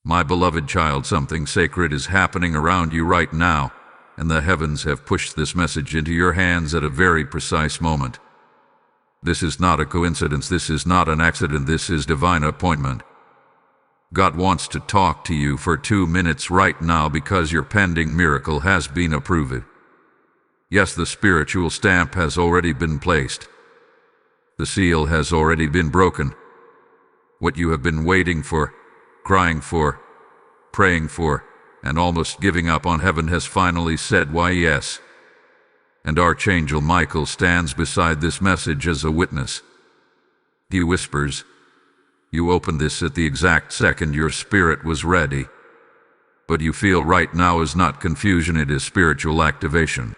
My beloved child, something sacred is happening around you right now, and the heavens have pushed this message into your hands at a very precise moment. This is not a coincidence, this is not an accident, this is divine appointment. God wants to talk to you for 2 minutes right now because your pending miracle has been approved. Yes, the spiritual stamp has already been placed. The seal has already been broken. What you have been waiting for, crying for, praying for, and almost giving up on heaven has finally said why yes. And Archangel Michael stands beside this message as a witness. He whispers, "You opened this at the exact second your spirit was ready. What you feel right now is not confusion, it is spiritual activation.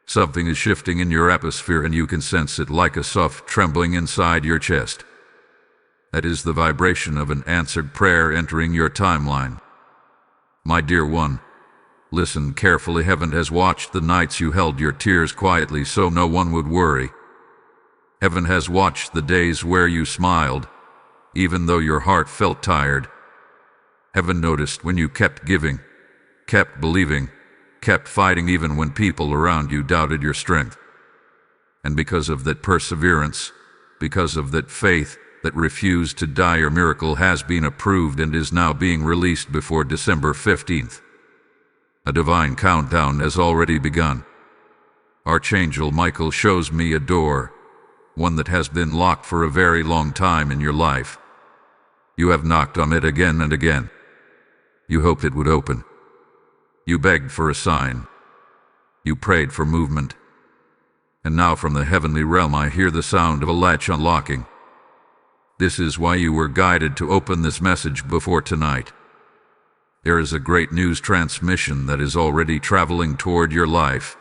Something is shifting in your atmosphere and you can sense it like a soft trembling inside your chest. That is the vibration of an answered prayer entering your timeline. My dear one, listen carefully. Heaven has watched the nights you held your tears quietly so no one would worry. Heaven has watched the days where you smiled, even though your heart felt tired. Heaven noticed when you kept giving, kept believing, kept fighting even when people around you doubted your strength. And because of that perseverance, because of that faith that refused to die, your miracle has been approved and is now being released before December 15th. A divine countdown has already begun. Archangel Michael shows me a door, one that has been locked for a very long time in your life. You have knocked on it again and again. You hoped it would open. You begged for a sign. You prayed for movement. And now from the heavenly realm I hear the sound of a latch unlocking. This is why you were guided to open this message before tonight. There is a great news transmission that is already traveling toward your life,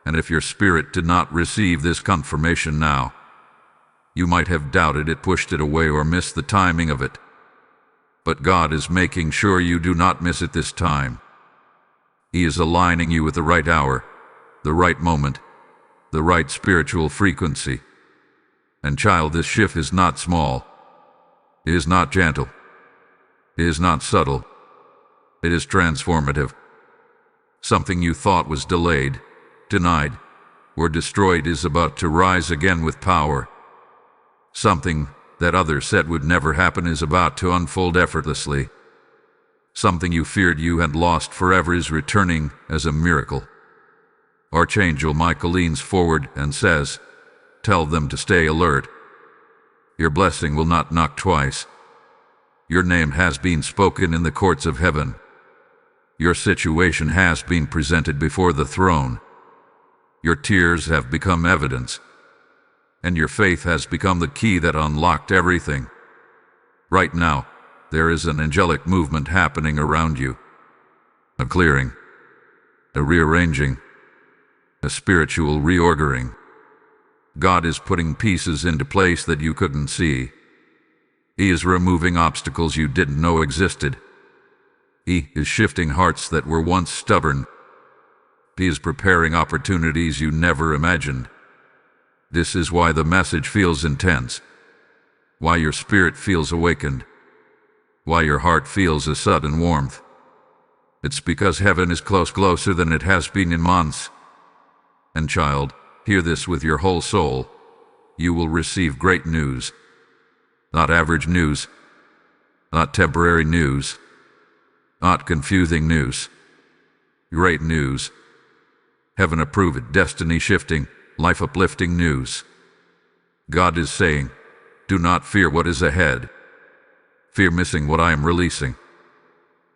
and if your spirit did not receive this confirmation now, you might have doubted it, pushed it away, or missed the timing of it. But God is making sure you do not miss it this time. He is aligning you with the right hour, the right moment, the right spiritual frequency. And child, this shift is not small. It is not gentle. It is not subtle. It is transformative. Something you thought was delayed, denied, or destroyed is about to rise again with power. Something that others said would never happen is about to unfold effortlessly. Something you feared you had lost forever is returning as a miracle. Archangel Michael leans forward and says, "Tell them to stay alert. Your blessing will not knock twice. Your name has been spoken in the courts of heaven. Your situation has been presented before the throne. Your tears have become evidence, and your faith has become the key that unlocked everything. Right now, there is an angelic movement happening around you. A clearing, a rearranging, a spiritual reordering. God is putting pieces into place that you couldn't see. He is removing obstacles you didn't know existed. He is shifting hearts that were once stubborn. He is preparing opportunities you never imagined. This is why the message feels intense, why your spirit feels awakened, why your heart feels a sudden warmth. It's because heaven is closer than it has been in months. And child, hear this with your whole soul. You will receive great news. Not average news. Not temporary news. Not confusing news. Great news. Heaven approved, destiny shifting, life uplifting news. God is saying, do not fear what is ahead. Fear missing what I am releasing.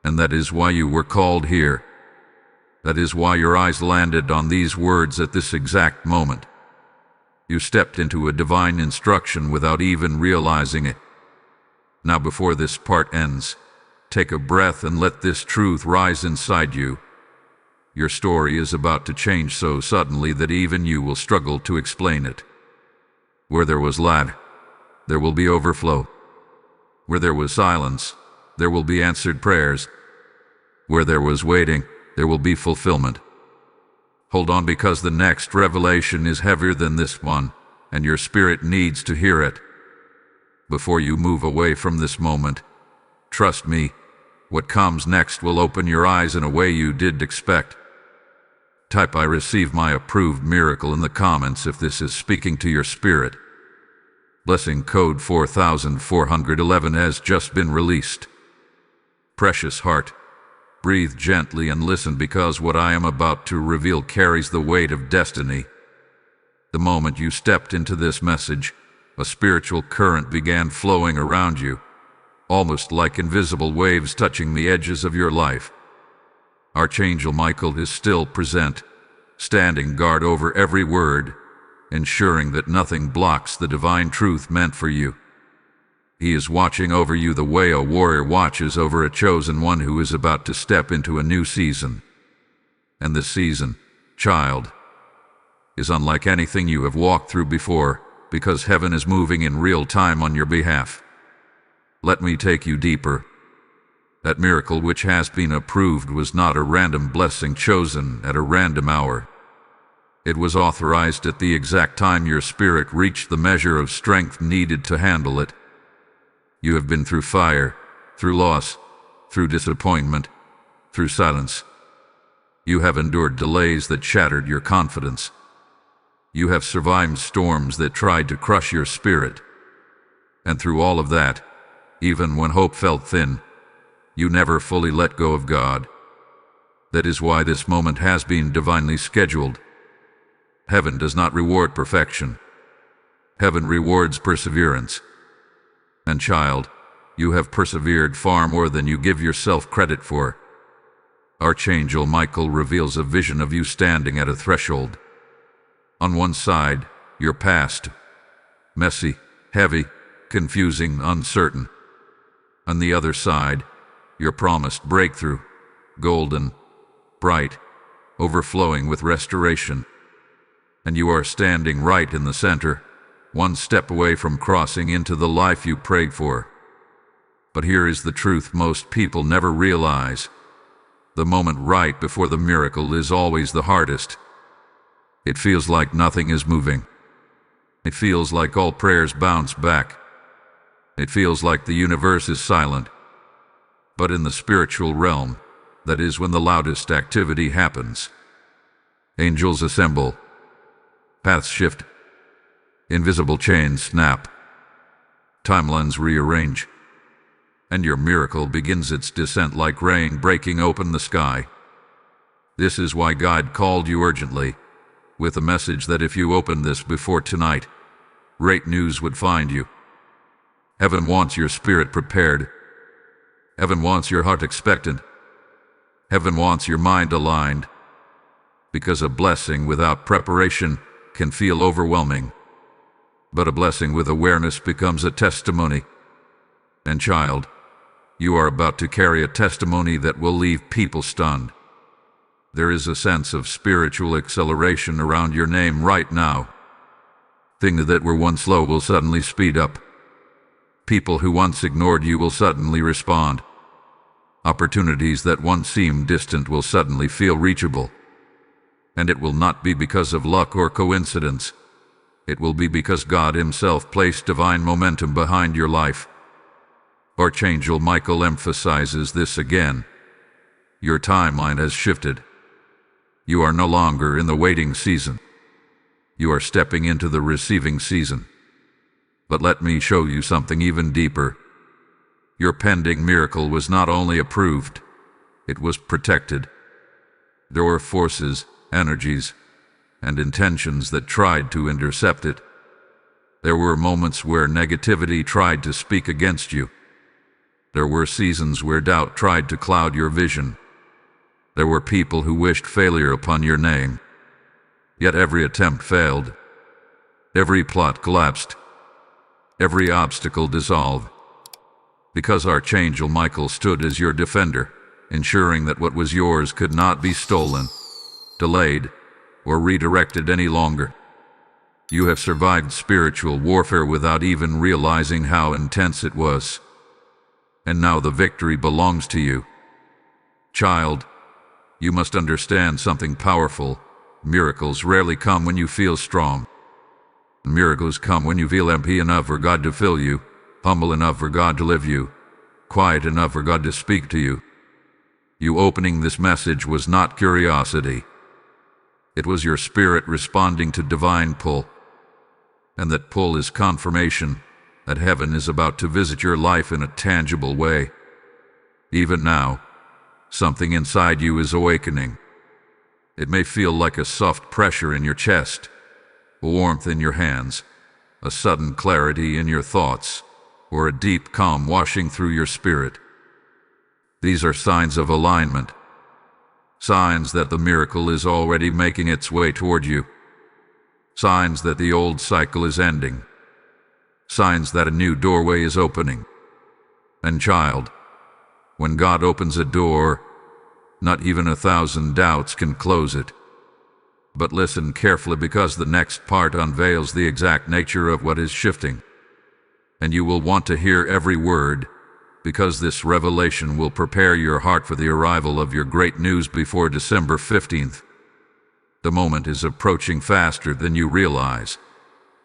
And that is why you were called here. That is why your eyes landed on these words at this exact moment. You stepped into a divine instruction without even realizing it. Now before this part ends, take a breath and let this truth rise inside you. Your story is about to change so suddenly that even you will struggle to explain it. Where there was lack, there will be overflow. Where there was silence, there will be answered prayers. Where there was waiting, there will be fulfillment. Hold on, because the next revelation is heavier than this one, and your spirit needs to hear it. Before you move away from this moment, trust me, What comes next will open your eyes in a way you didn't expect. Type "I receive my approved miracle" in the comments if this is speaking to your spirit. Blessing code 4411 has just been released. Precious heart, breathe gently and listen, because what I am about to reveal carries the weight of destiny. The moment you stepped into this message, a spiritual current began flowing around you, almost like invisible waves touching the edges of your life. Archangel Michael is still present, standing guard over every word, ensuring that nothing blocks the divine truth meant for you. He is watching over you the way a warrior watches over a chosen one who is about to step into a new season. And this season, child, is unlike anything you have walked through before, because heaven is moving in real time on your behalf. Let me take you deeper. That miracle which has been approved was not a random blessing chosen at a random hour. It was authorized at the exact time your spirit reached the measure of strength needed to handle it. You have been through fire, through loss, through disappointment, through silence. You have endured delays that shattered your confidence. You have survived storms that tried to crush your spirit. And through all of that, even when hope felt thin, you never fully let go of God. That is why this moment has been divinely scheduled. Heaven does not reward perfection. Heaven rewards perseverance. And child, you have persevered far more than you give yourself credit for. Archangel Michael reveals a vision of you standing at a threshold. On one side, your past, messy, heavy, confusing, uncertain. On the other side, your promised breakthrough, golden, bright, overflowing with restoration. And you are standing right in the center, one step away from crossing into the life you prayed for. But here is the truth most people never realize. The moment right before the miracle is always the hardest. It feels like nothing is moving. It feels like all prayers bounce back. It feels like the universe is silent. But in the spiritual realm, that is when the loudest activity happens. Angels assemble. Paths shift. Invisible chains snap. Timelines rearrange. And your miracle begins its descent like rain breaking open the sky. This is why God called you urgently, with a message that if you opened this before tonight, great news would find you. Heaven wants your spirit prepared. Heaven wants your heart expectant. Heaven wants your mind aligned. Because a blessing without preparation can feel overwhelming. But a blessing with awareness becomes a testimony. And child, you are about to carry a testimony that will leave people stunned. There is a sense of spiritual acceleration around your name right now. Things that were once slow will suddenly speed up. People who once ignored you will suddenly respond. Opportunities that once seemed distant will suddenly feel reachable. And it will not be because of luck or coincidence. It will be because God Himself placed divine momentum behind your life. Archangel Michael emphasizes this again. Your timeline has shifted. You are no longer in the waiting season. You are stepping into the receiving season. But let me show you something even deeper. Your pending miracle was not only approved, it was protected. There were forces, energies, and intentions that tried to intercept it. There were moments where negativity tried to speak against you. There were seasons where doubt tried to cloud your vision. There were people who wished failure upon your name. Yet every attempt failed. Every plot collapsed. Every obstacle dissolved. Because Archangel Michael stood as your defender, ensuring that what was yours could not be stolen, delayed, or redirected any longer. You have survived spiritual warfare without even realizing how intense it was. And now the victory belongs to you. Child, you must understand something powerful. Miracles rarely come when you feel strong. Miracles come when you feel empty enough for God to fill you, humble enough for God to live you, quiet enough for God to speak to you. You opening this message was not curiosity. It was your spirit responding to divine pull. And that pull is confirmation that heaven is about to visit your life in a tangible way. Even now, something inside you is awakening. It may feel like a soft pressure in your chest, a warmth in your hands, a sudden clarity in your thoughts, or a deep calm washing through your spirit. These are signs of alignment, signs that the miracle is already making its way toward you, signs that the old cycle is ending, signs that a new doorway is opening. And child, when God opens a door, not even 1,000 doubts can close it. But listen carefully, because the next part unveils the exact nature of what is shifting. And you will want to hear every word, because this revelation will prepare your heart for the arrival of your great news before December 15th. The moment is approaching faster than you realize,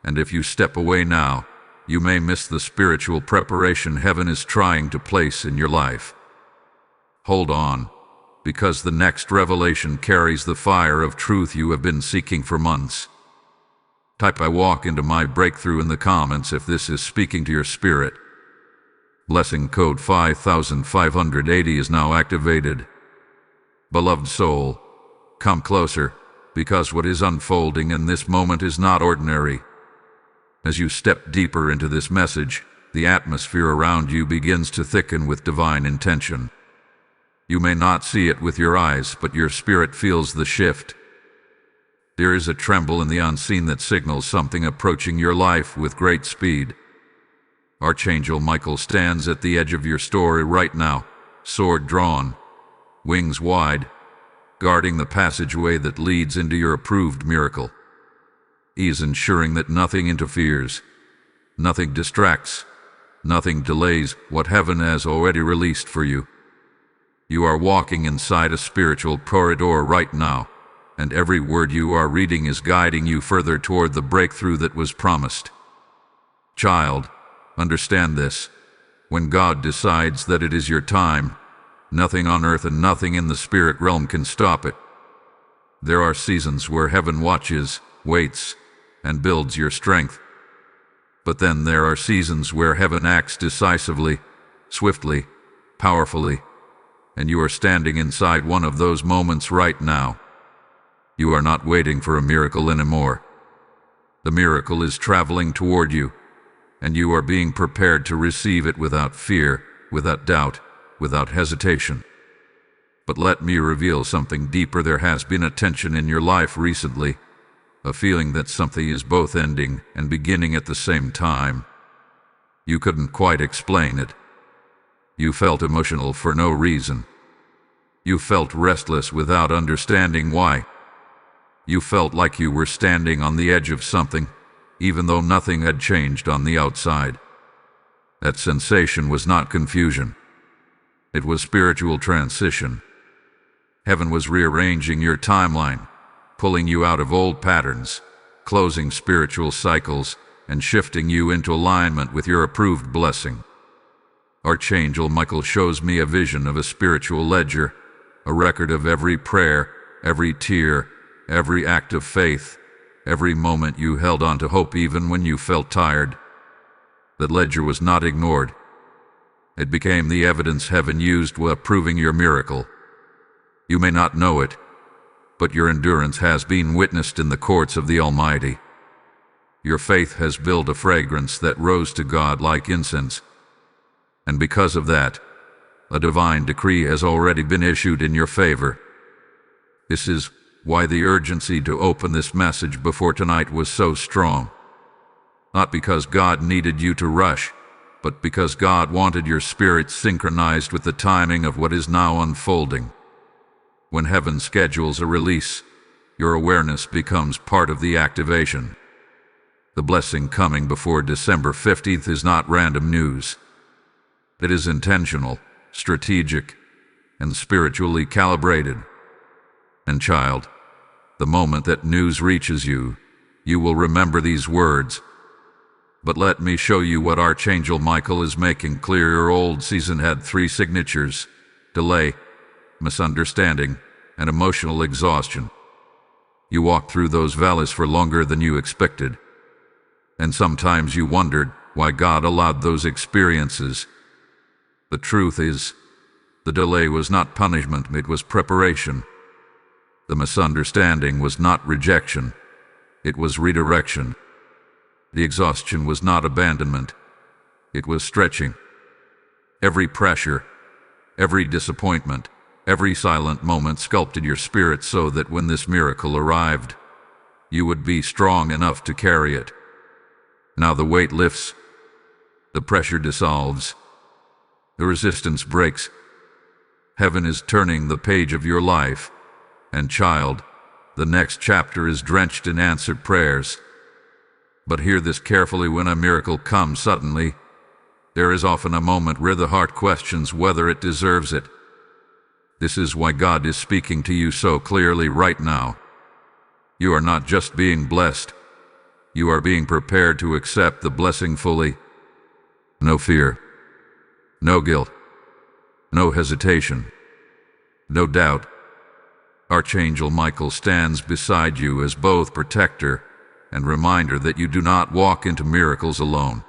and if you step away now, you may miss the spiritual preparation heaven is trying to place in your life. Hold on, because the next revelation carries the fire of truth you have been seeking for months. Type "I walk into my breakthrough" in the comments if this is speaking to your spirit. Blessing code 5580 is now activated. Beloved soul, come closer, because what is unfolding in this moment is not ordinary. As you step deeper into this message, the atmosphere around you begins to thicken with divine intention. You may not see it with your eyes, but your spirit feels the shift. There is a tremble in the unseen that signals something approaching your life with great speed. Archangel Michael stands at the edge of your story right now, sword drawn, wings wide, guarding the passageway that leads into your approved miracle. He is ensuring that nothing interferes, nothing distracts, nothing delays what heaven has already released for you. You are walking inside a spiritual corridor right now, and every word you are reading is guiding you further toward the breakthrough that was promised. Child, understand this. When God decides that it is your time, nothing on earth and nothing in the spirit realm can stop it. There are seasons where heaven watches, waits, and builds your strength. But then there are seasons where heaven acts decisively, swiftly, powerfully, and you are standing inside one of those moments right now. You are not waiting for a miracle anymore. The miracle is traveling toward you, and you are being prepared to receive it without fear, without doubt, without hesitation. But let me reveal something deeper. There has been a tension in your life recently, a feeling that something is both ending and beginning at the same time. You couldn't quite explain it. You felt emotional for no reason. You felt restless without understanding why. You felt like you were standing on the edge of something, even though nothing had changed on the outside. That sensation was not confusion. It was spiritual transition. Heaven was rearranging your timeline, pulling you out of old patterns, closing spiritual cycles, and shifting you into alignment with your approved blessing. Archangel Michael shows me a vision of a spiritual ledger, a record of every prayer, every tear, every act of faith, every moment you held on to hope even when you felt tired. That ledger was not ignored. It became the evidence heaven used while proving your miracle. You may not know it, but your endurance has been witnessed in the courts of the Almighty. Your faith has built a fragrance that rose to God like incense. And because of that, a divine decree has already been issued in your favor. This is why the urgency to open this message before tonight was so strong. Not because God needed you to rush, but because God wanted your spirit synchronized with the timing of what is now unfolding. When heaven schedules a release, your awareness becomes part of the activation. The blessing coming before December 15th is not random news. It is intentional, strategic, and spiritually calibrated. And child, the moment that news reaches you, you will remember these words. But let me show you what Archangel Michael is making clear. Your old season had 3 signatures: delay, misunderstanding, and emotional exhaustion. You walked through those valleys for longer than you expected. And sometimes you wondered why God allowed those experiences. The truth is, the delay was not punishment, it was preparation. The misunderstanding was not rejection, it was redirection. The exhaustion was not abandonment, it was stretching. Every pressure, every disappointment, every silent moment sculpted your spirit so that when this miracle arrived, you would be strong enough to carry it. Now the weight lifts, the pressure dissolves, the resistance breaks. Heaven is turning the page of your life, and child, the next chapter is drenched in answered prayers. But hear this carefully: when a miracle comes suddenly, there is often a moment where the heart questions whether it deserves it. This is why God is speaking to you so clearly right now. You are not just being blessed, you are being prepared to accept the blessing fully. No fear, no guilt, no hesitation, no doubt. Archangel Michael stands beside you as both protector and reminder that you do not walk into miracles alone.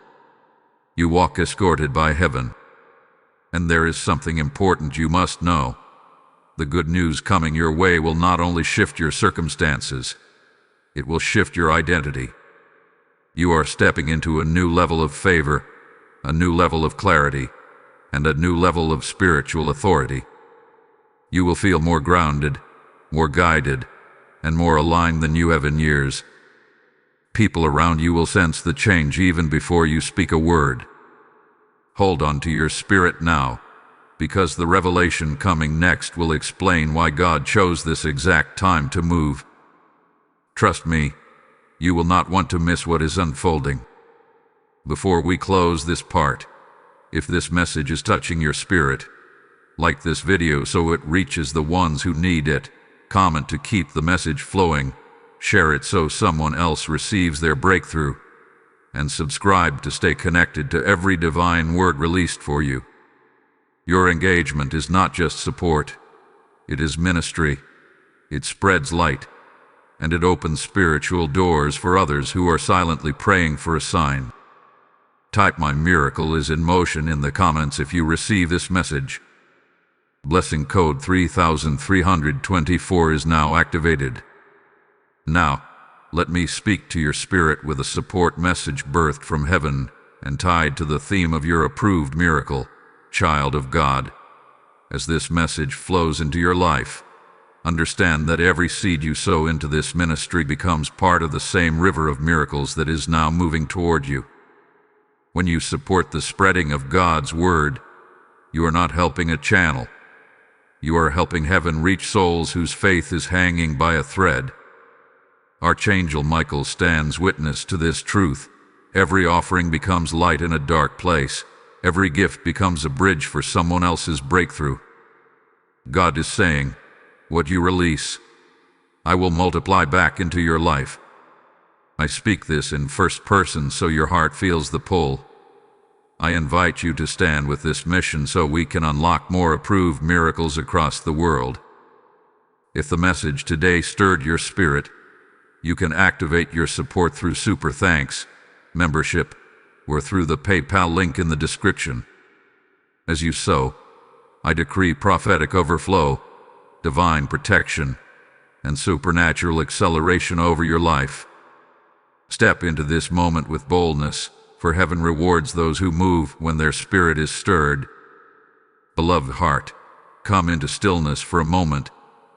You walk escorted by heaven. And there is something important you must know. The good news coming your way will not only shift your circumstances, it will shift your identity. You are stepping into a new level of favor, a new level of clarity, and a new level of spiritual authority. You will feel more grounded, more guided, and more aligned than you have in years. People around you will sense the change even before you speak a word. Hold on to your spirit now, because the revelation coming next will explain why God chose this exact time to move. Trust me, you will not want to miss what is unfolding. Before we close this part, if this message is touching your spirit, like this video so it reaches the ones who need it, comment to keep the message flowing, share it so someone else receives their breakthrough, and subscribe to stay connected to every divine word released for you. Your engagement is not just support, it is ministry. It spreads light, and it opens spiritual doors for others who are silently praying for a sign. Type "My miracle is in motion" in the comments if you receive this message. Blessing code 3324 is now activated. Now, let me speak to your spirit with a support message birthed from heaven and tied to the theme of your approved miracle, child of God. As this message flows into your life, understand that every seed you sow into this ministry becomes part of the same river of miracles that is now moving toward you. When you support the spreading of God's word, you are not helping a channel. You are helping heaven reach souls whose faith is hanging by a thread. Archangel Michael stands witness to this truth. Every offering becomes light in a dark place. Every gift becomes a bridge for someone else's breakthrough. God is saying, what you release, I will multiply back into your life. I speak this in first person so your heart feels the pull. I invite you to stand with this mission so we can unlock more approved miracles across the world. If the message today stirred your spirit, you can activate your support through Super Thanks, membership, or through the PayPal link in the description. As you sow, I decree prophetic overflow, divine protection, and supernatural acceleration over your life. Step into this moment with boldness, for heaven rewards those who move when their spirit is stirred. Beloved heart, come into stillness for a moment,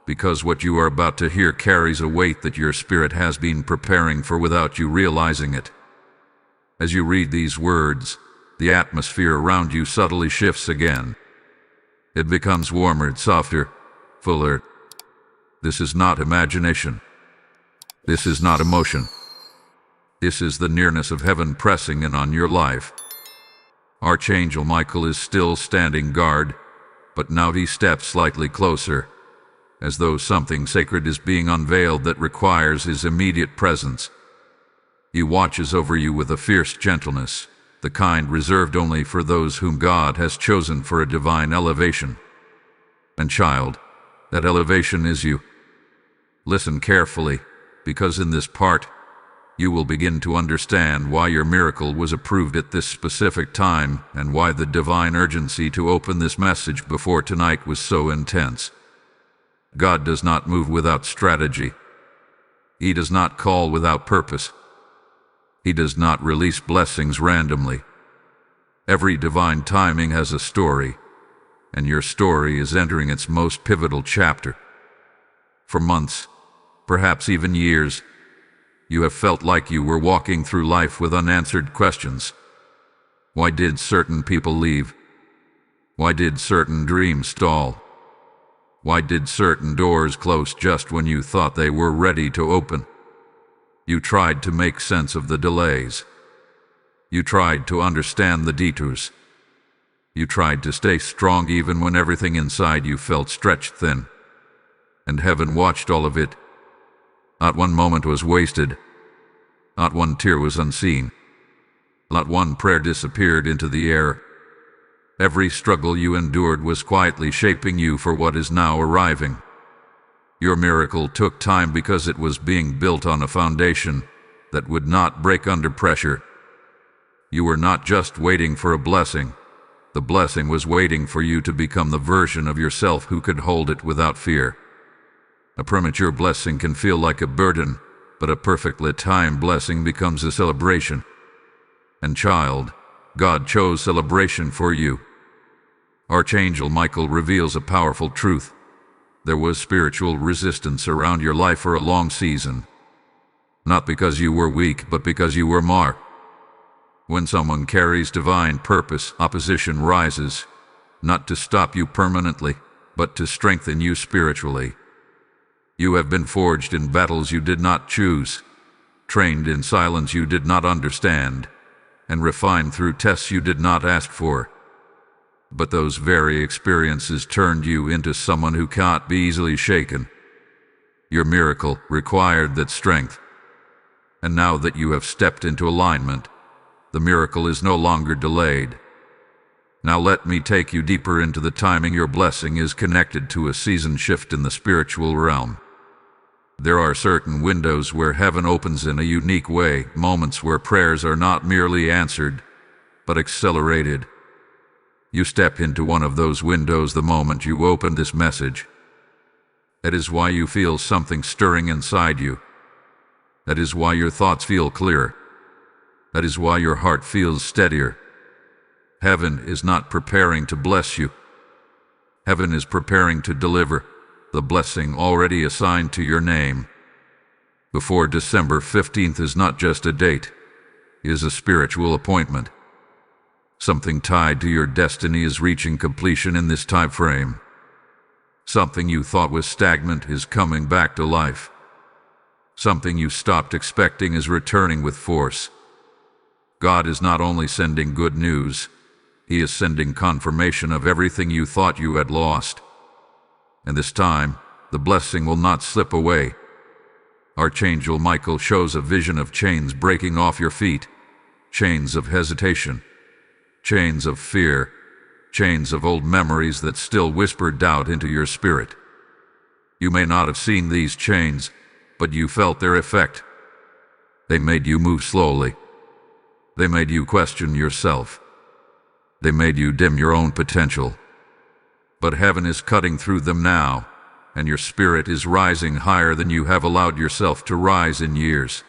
because what you are about to hear carries a weight that your spirit has been preparing for without you realizing it. As you read these words, the atmosphere around you subtly shifts again. It becomes warmer, softer, fuller. This is not imagination. This is not emotion. This is the nearness of heaven pressing in on your life. Archangel Michael is still standing guard, but now he steps slightly closer, as though something sacred is being unveiled that requires his immediate presence. He watches over you with a fierce gentleness, the kind reserved only for those whom God has chosen for a divine elevation. And child, that elevation is you. Listen carefully, because in this part, you will begin to understand why your miracle was approved at this specific time and why the divine urgency to open this message before tonight was so intense. God does not move without strategy. He does not call without purpose. He does not release blessings randomly. Every divine timing has a story, and your story is entering its most pivotal chapter. For months, perhaps even years, you have felt like you were walking through life with unanswered questions. Why did certain people leave? Why did certain dreams stall? Why did certain doors close just when you thought they were ready to open? You tried to make sense of the delays. You tried to understand the detours. You tried to stay strong even when everything inside you felt stretched thin. And heaven watched all of it. Not one moment was wasted. Not one tear was unseen. Not one prayer disappeared into the air. Every struggle you endured was quietly shaping you for what is now arriving. Your miracle took time because it was being built on a foundation that would not break under pressure. You were not just waiting for a blessing. The blessing was waiting for you to become the version of yourself who could hold it without fear. A premature blessing can feel like a burden, but a perfectly timed blessing becomes a celebration. And child, God chose celebration for you. Archangel Michael reveals a powerful truth. There was spiritual resistance around your life for a long season. Not because you were weak, but because you were marked. When someone carries divine purpose, opposition rises, not to stop you permanently, but to strengthen you spiritually. You have been forged in battles you did not choose, trained in silence you did not understand, and refined through tests you did not ask for. But those very experiences turned you into someone who can't be easily shaken. Your miracle required that strength. And now that you have stepped into alignment, the miracle is no longer delayed. Now let me take you deeper into the timing. Your blessing is connected to a season shift in the spiritual realm. There are certain windows where heaven opens in a unique way, moments where prayers are not merely answered, but accelerated. You step into one of those windows the moment you open this message. That is why you feel something stirring inside you. That is why your thoughts feel clearer. That is why your heart feels steadier. Heaven is not preparing to bless you. Heaven is preparing to deliver the blessing already assigned to your name. Before December 15th is not just a date, it is a spiritual appointment. Something tied to your destiny is reaching completion in this time frame. Something you thought was stagnant is coming back to life. Something you stopped expecting is returning with force. God is not only sending good news, He is sending confirmation of everything you thought you had lost. And this time, the blessing will not slip away. Archangel Michael shows a vision of chains breaking off your feet, chains of hesitation, chains of fear, chains of old memories that still whisper doubt into your spirit. You may not have seen these chains, but you felt their effect. They made you move slowly. They made you question yourself. They made you dim your own potential. But heaven is cutting through them now, and your spirit is rising higher than you have allowed yourself to rise in years.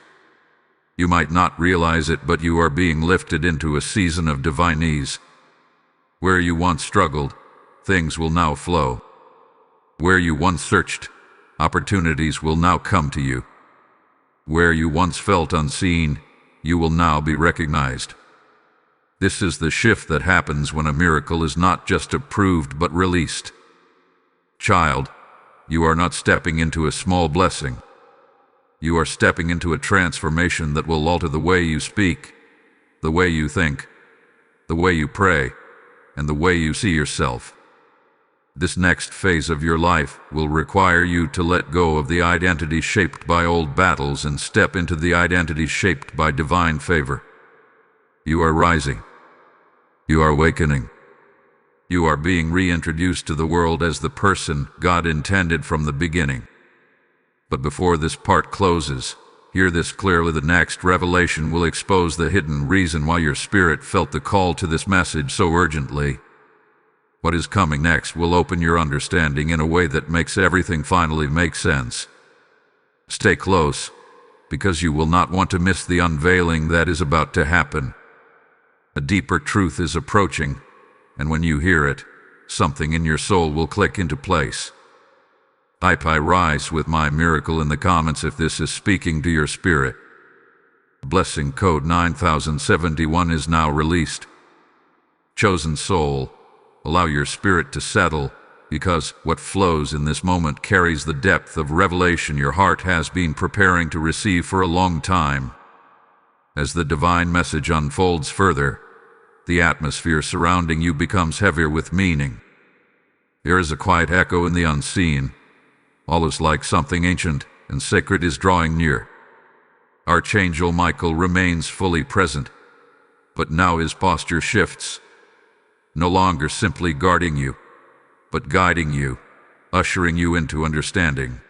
You might not realize it, but you are being lifted into a season of divine ease. Where you once struggled, things will now flow. Where you once searched, opportunities will now come to you. Where you once felt unseen, you will now be recognized. This is the shift that happens when a miracle is not just approved but released. Child, you are not stepping into a small blessing. You are stepping into a transformation that will alter the way you speak, the way you think, the way you pray, and the way you see yourself. This next phase of your life will require you to let go of the identity shaped by old battles and step into the identity shaped by divine favor. You are rising. You are awakening. You are being reintroduced to the world as the person God intended from the beginning. But before this part closes, hear this clearly: the next revelation will expose the hidden reason why your spirit felt the call to this message so urgently. What is coming next will open your understanding in a way that makes everything finally make sense. Stay close, because you will not want to miss the unveiling that is about to happen. A deeper truth is approaching, and when you hear it, something in your soul will click into place. Type "I rise" with my miracle in the comments if this is speaking to your spirit. Blessing code 9071 is now released. Chosen soul, allow your spirit to settle, because what flows in this moment carries the depth of revelation your heart has been preparing to receive for a long time. As the divine message unfolds further, the atmosphere surrounding you becomes heavier with meaning. There is a quiet echo in the unseen. All is like something ancient and sacred is drawing near. Archangel Michael remains fully present, but now his posture shifts. No longer simply guarding you, but guiding you, ushering you into understanding.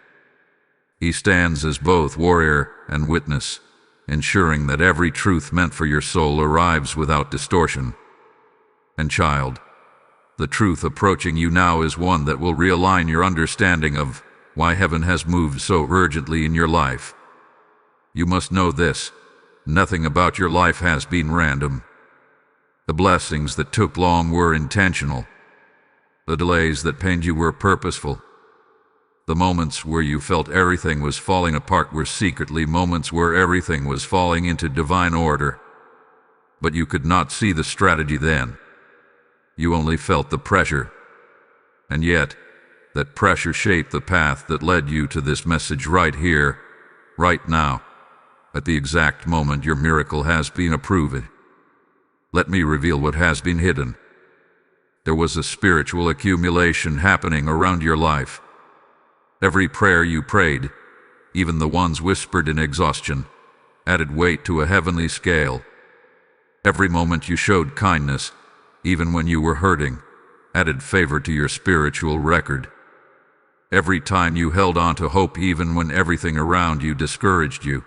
He stands as both warrior and witness, ensuring that every truth meant for your soul arrives without distortion. And child, the truth approaching you now is one that will realign your understanding of why heaven has moved so urgently in your life. You must know this: nothing about your life has been random. The blessings that took long were intentional. The delays that pained you were purposeful. The moments where you felt everything was falling apart were secretly moments where everything was falling into divine order. But you could not see the strategy then. You only felt the pressure. And yet, that pressure shaped the path that led you to this message right here, right now, at the exact moment your miracle has been approved. Let me reveal what has been hidden. There was a spiritual accumulation happening around your life. Every prayer you prayed, even the ones whispered in exhaustion, added weight to a heavenly scale. Every moment you showed kindness, even when you were hurting, added favor to your spiritual record. Every time you held on to hope even when everything around you discouraged you,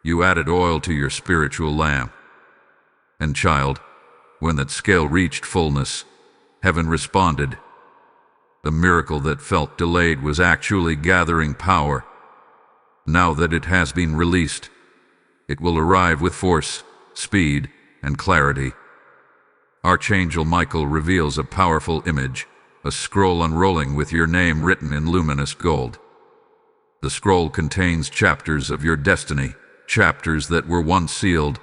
you added oil to your spiritual lamp. And child, when that scale reached fullness, heaven responded. The miracle that felt delayed was actually gathering power. Now that it has been released, it will arrive with force, speed, and clarity. Archangel Michael reveals a powerful image, a scroll unrolling with your name written in luminous gold. The scroll contains chapters of your destiny, chapters that were once sealed,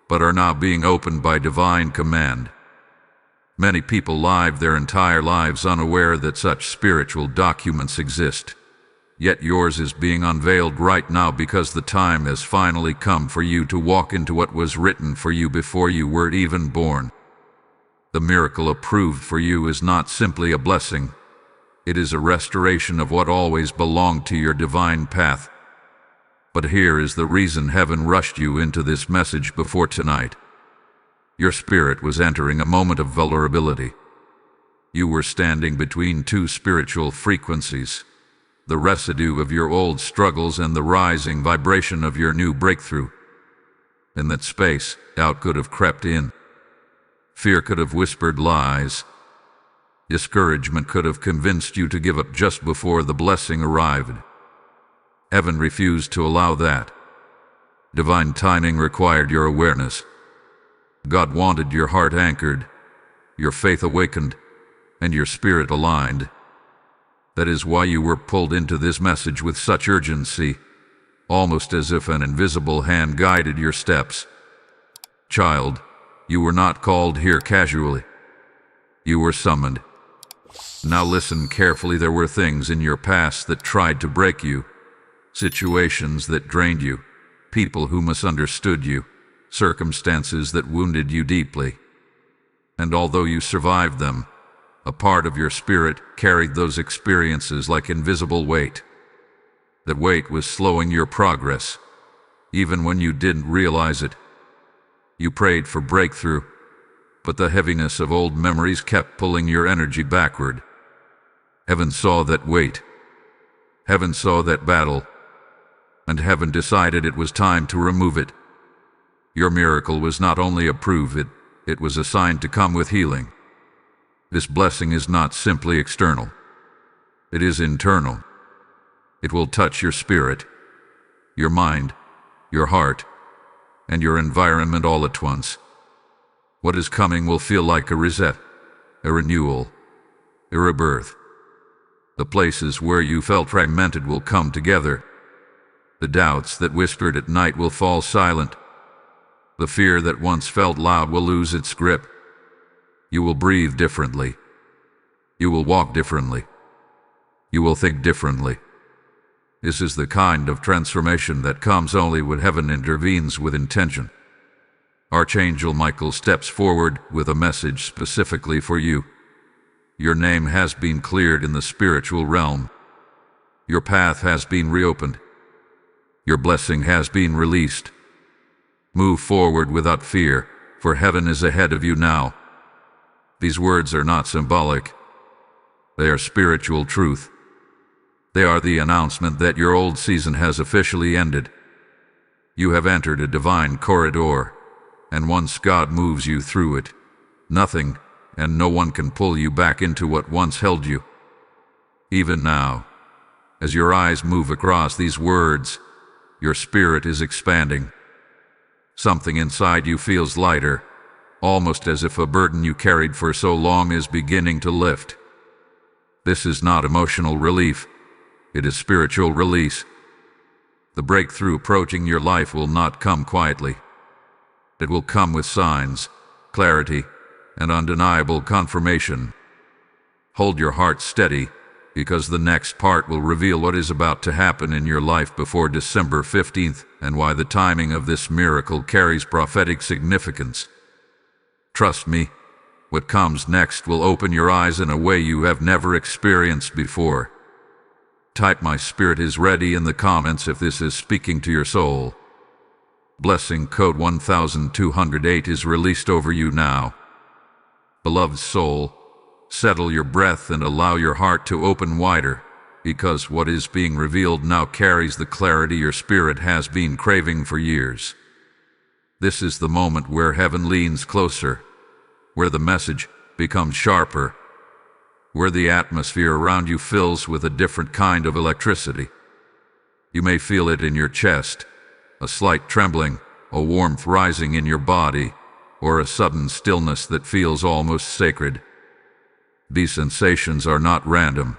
but are now being opened by divine command. Many people live their entire lives unaware that such spiritual documents exist. Yet yours is being unveiled right now because the time has finally come for you to walk into what was written for you before you were even born. The miracle approved for you is not simply a blessing. It is a restoration of what always belonged to your divine path. But here is the reason heaven rushed you into this message before tonight. Your spirit was entering a moment of vulnerability. You were standing between two spiritual frequencies, the residue of your old struggles and the rising vibration of your new breakthrough. In that space, doubt could have crept in. Fear could have whispered lies. Discouragement could have convinced you to give up just before the blessing arrived. Heaven refused to allow that. Divine timing required your awareness. God wanted your heart anchored, your faith awakened, and your spirit aligned. That is why you were pulled into this message with such urgency, almost as if an invisible hand guided your steps. Child, you were not called here casually. You were summoned. Now listen carefully. There were things in your past that tried to break you, situations that drained you, people who misunderstood you, circumstances that wounded you deeply. And although you survived them, a part of your spirit carried those experiences like invisible weight. That weight was slowing your progress, even when you didn't realize it. You prayed for breakthrough, but the heaviness of old memories kept pulling your energy backward. Heaven saw that weight. Heaven saw that battle, and heaven decided it was time to remove it. Your miracle was not only approved, it was assigned to come with healing. This blessing is not simply external. It is internal. It will touch your spirit, your mind, your heart, and your environment all at once. What is coming will feel like a reset, a renewal, a rebirth. The places where you felt fragmented will come together. The doubts that whispered at night will fall silent. The fear that once felt loud will lose its grip. You will breathe differently. You will walk differently. You will think differently. This is the kind of transformation that comes only when heaven intervenes with intention. Archangel Michael steps forward with a message specifically for you. Your name has been cleared in the spiritual realm. Your path has been reopened. Your blessing has been released. Move forward without fear, for heaven is ahead of you now. These words are not symbolic. They are spiritual truth. They are the announcement that your old season has officially ended. You have entered a divine corridor, and once God moves you through it, nothing and no one can pull you back into what once held you. Even now, as your eyes move across these words, your spirit is expanding. Something inside you feels lighter, almost as if a burden you carried for so long is beginning to lift. This is not emotional relief. It is spiritual release. The breakthrough approaching your life will not come quietly. It will come with signs, clarity, and undeniable confirmation. Hold your heart steady, because the next part will reveal what is about to happen in your life before December 15th and why the timing of this miracle carries prophetic significance. Trust me, what comes next will open your eyes in a way you have never experienced before. Type "My Spirit is Ready" in the comments if this is speaking to your soul. Blessing code 1208 is released over you now. Beloved soul, settle your breath and allow your heart to open wider, because what is being revealed now carries the clarity your spirit has been craving for years. This is the moment where heaven leans closer, where the message becomes sharper, where the atmosphere around you fills with a different kind of electricity. You may feel it in your chest, a slight trembling, a warmth rising in your body, or a sudden stillness that feels almost sacred. These sensations are not random.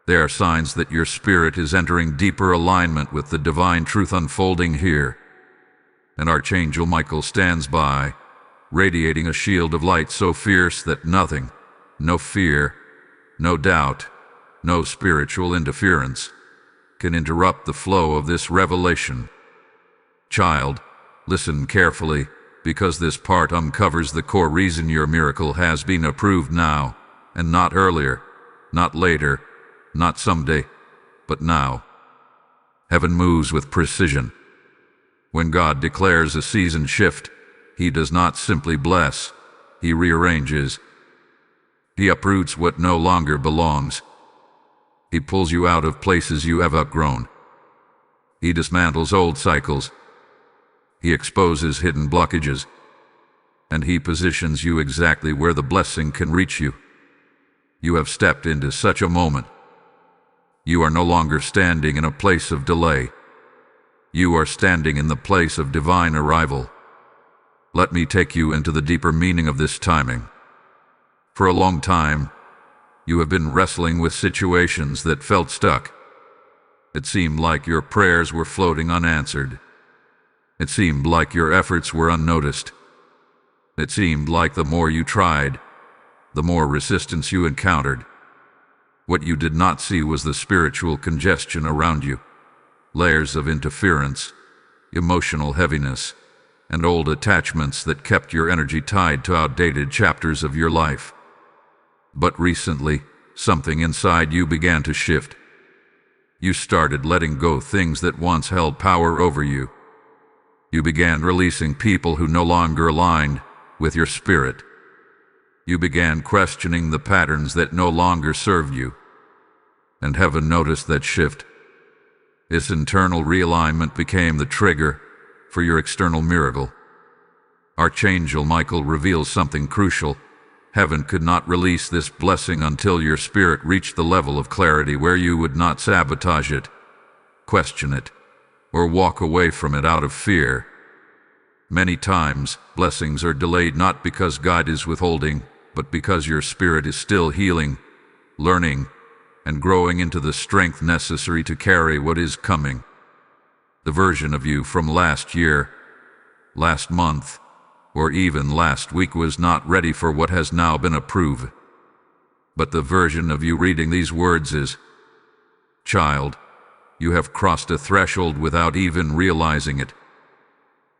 They are signs that your spirit is entering deeper alignment with the divine truth unfolding here. And Archangel Michael stands by, radiating a shield of light so fierce that nothing, no fear, no doubt, no spiritual interference, can interrupt the flow of this revelation. Child, listen carefully, because this part uncovers the core reason your miracle has been approved now, and not earlier, not later, not someday, but now. Heaven moves with precision. When God declares a season shift, He does not simply bless, He rearranges. He uproots what no longer belongs. He pulls you out of places you have outgrown. He dismantles old cycles. He exposes hidden blockages. And He positions you exactly where the blessing can reach you. You have stepped into such a moment. You are no longer standing in a place of delay. You are standing in the place of divine arrival. Let me take you into the deeper meaning of this timing. For a long time, you have been wrestling with situations that felt stuck. It seemed like your prayers were floating unanswered. It seemed like your efforts were unnoticed. It seemed like the more you tried, the more resistance you encountered. What you did not see was the spiritual congestion around you, layers of interference, emotional heaviness, and old attachments that kept your energy tied to outdated chapters of your life. But recently, something inside you began to shift. You started letting go things that once held power over you. You began releasing people who no longer aligned with your spirit. You began questioning the patterns that no longer served you. And heaven noticed that shift. This internal realignment became the trigger for your external miracle. Archangel Michael reveals something crucial. Heaven could not release this blessing until your spirit reached the level of clarity where you would not sabotage it, question it, or walk away from it out of fear. Many times, blessings are delayed not because God is withholding, but because your spirit is still healing, learning, and growing into the strength necessary to carry what is coming. The version of you from last year, last month, or even last week was not ready for what has now been approved. But the version of you reading these words is, "Child, you have crossed a threshold without even realizing it.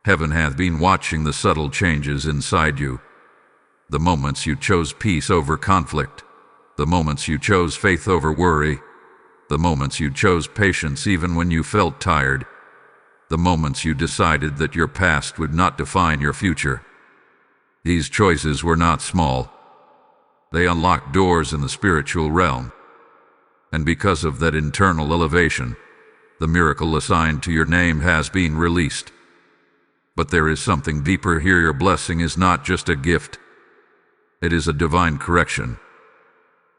Heaven hath been watching the subtle changes inside you. The moments you chose peace over conflict, the moments you chose faith over worry, the moments you chose patience even when you felt tired, the moments you decided that your past would not define your future. These choices were not small. They unlocked doors in the spiritual realm. And because of that internal elevation, the miracle assigned to your name has been released. But there is something deeper here. Your blessing is not just a gift. It is a divine correction.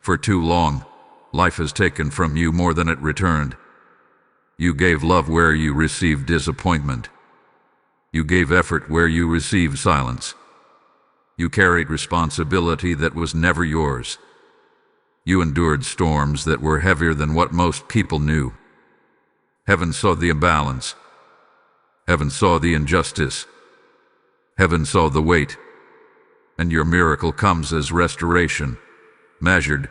For too long, life has taken from you more than it returned. You gave love where you received disappointment. You gave effort where you received silence. You carried responsibility that was never yours. You endured storms that were heavier than what most people knew. Heaven saw the imbalance. Heaven saw the injustice. Heaven saw the weight. And your miracle comes as restoration, measured,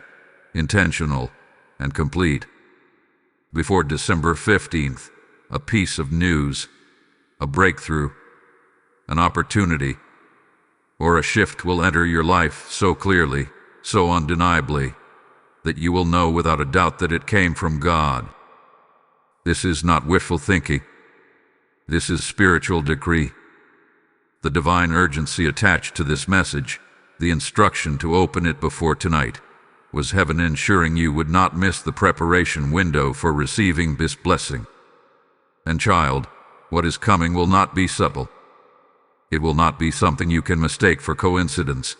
intentional, and complete. Before December 15th, a piece of news, a breakthrough, an opportunity, or a shift will enter your life so clearly, so undeniably, that you will know without a doubt that it came from God. This is not wishful thinking. This is spiritual decree. The divine urgency attached to this message, the instruction to open it before tonight, was heaven ensuring you would not miss the preparation window for receiving this blessing. And child, what is coming will not be subtle. It will not be something you can mistake for coincidence.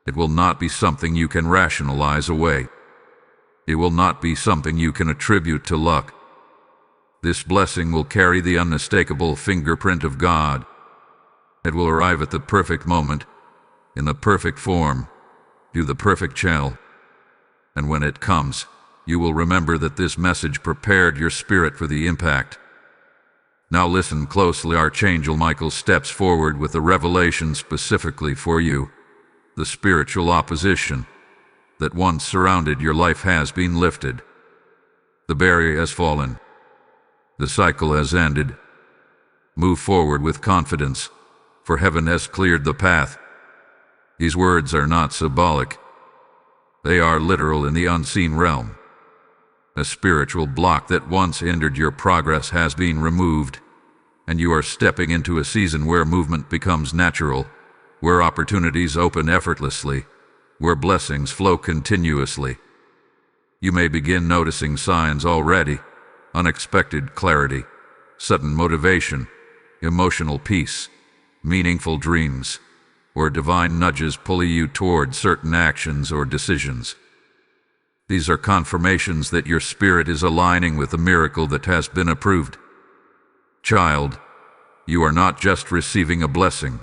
It will not be something you can rationalize away. It will not be something you can attribute to luck. This blessing will carry the unmistakable fingerprint of God. It will arrive at the perfect moment, in the perfect form, through the perfect channel. And when it comes, you will remember that this message prepared your spirit for the impact. Now listen closely. Archangel Michael steps forward with a revelation specifically for you. The spiritual opposition that once surrounded your life has been lifted. The barrier has fallen. The cycle has ended. Move forward with confidence, for heaven has cleared the path. These words are not symbolic. They are literal in the unseen realm. A spiritual block that once hindered your progress has been removed, and you are stepping into a season where movement becomes natural, where opportunities open effortlessly, where blessings flow continuously. You may begin noticing signs already: unexpected clarity, sudden motivation, emotional peace, meaningful dreams, or divine nudges pulling you toward certain actions or decisions. These are confirmations that your spirit is aligning with the miracle that has been approved. Child, you are not just receiving a blessing.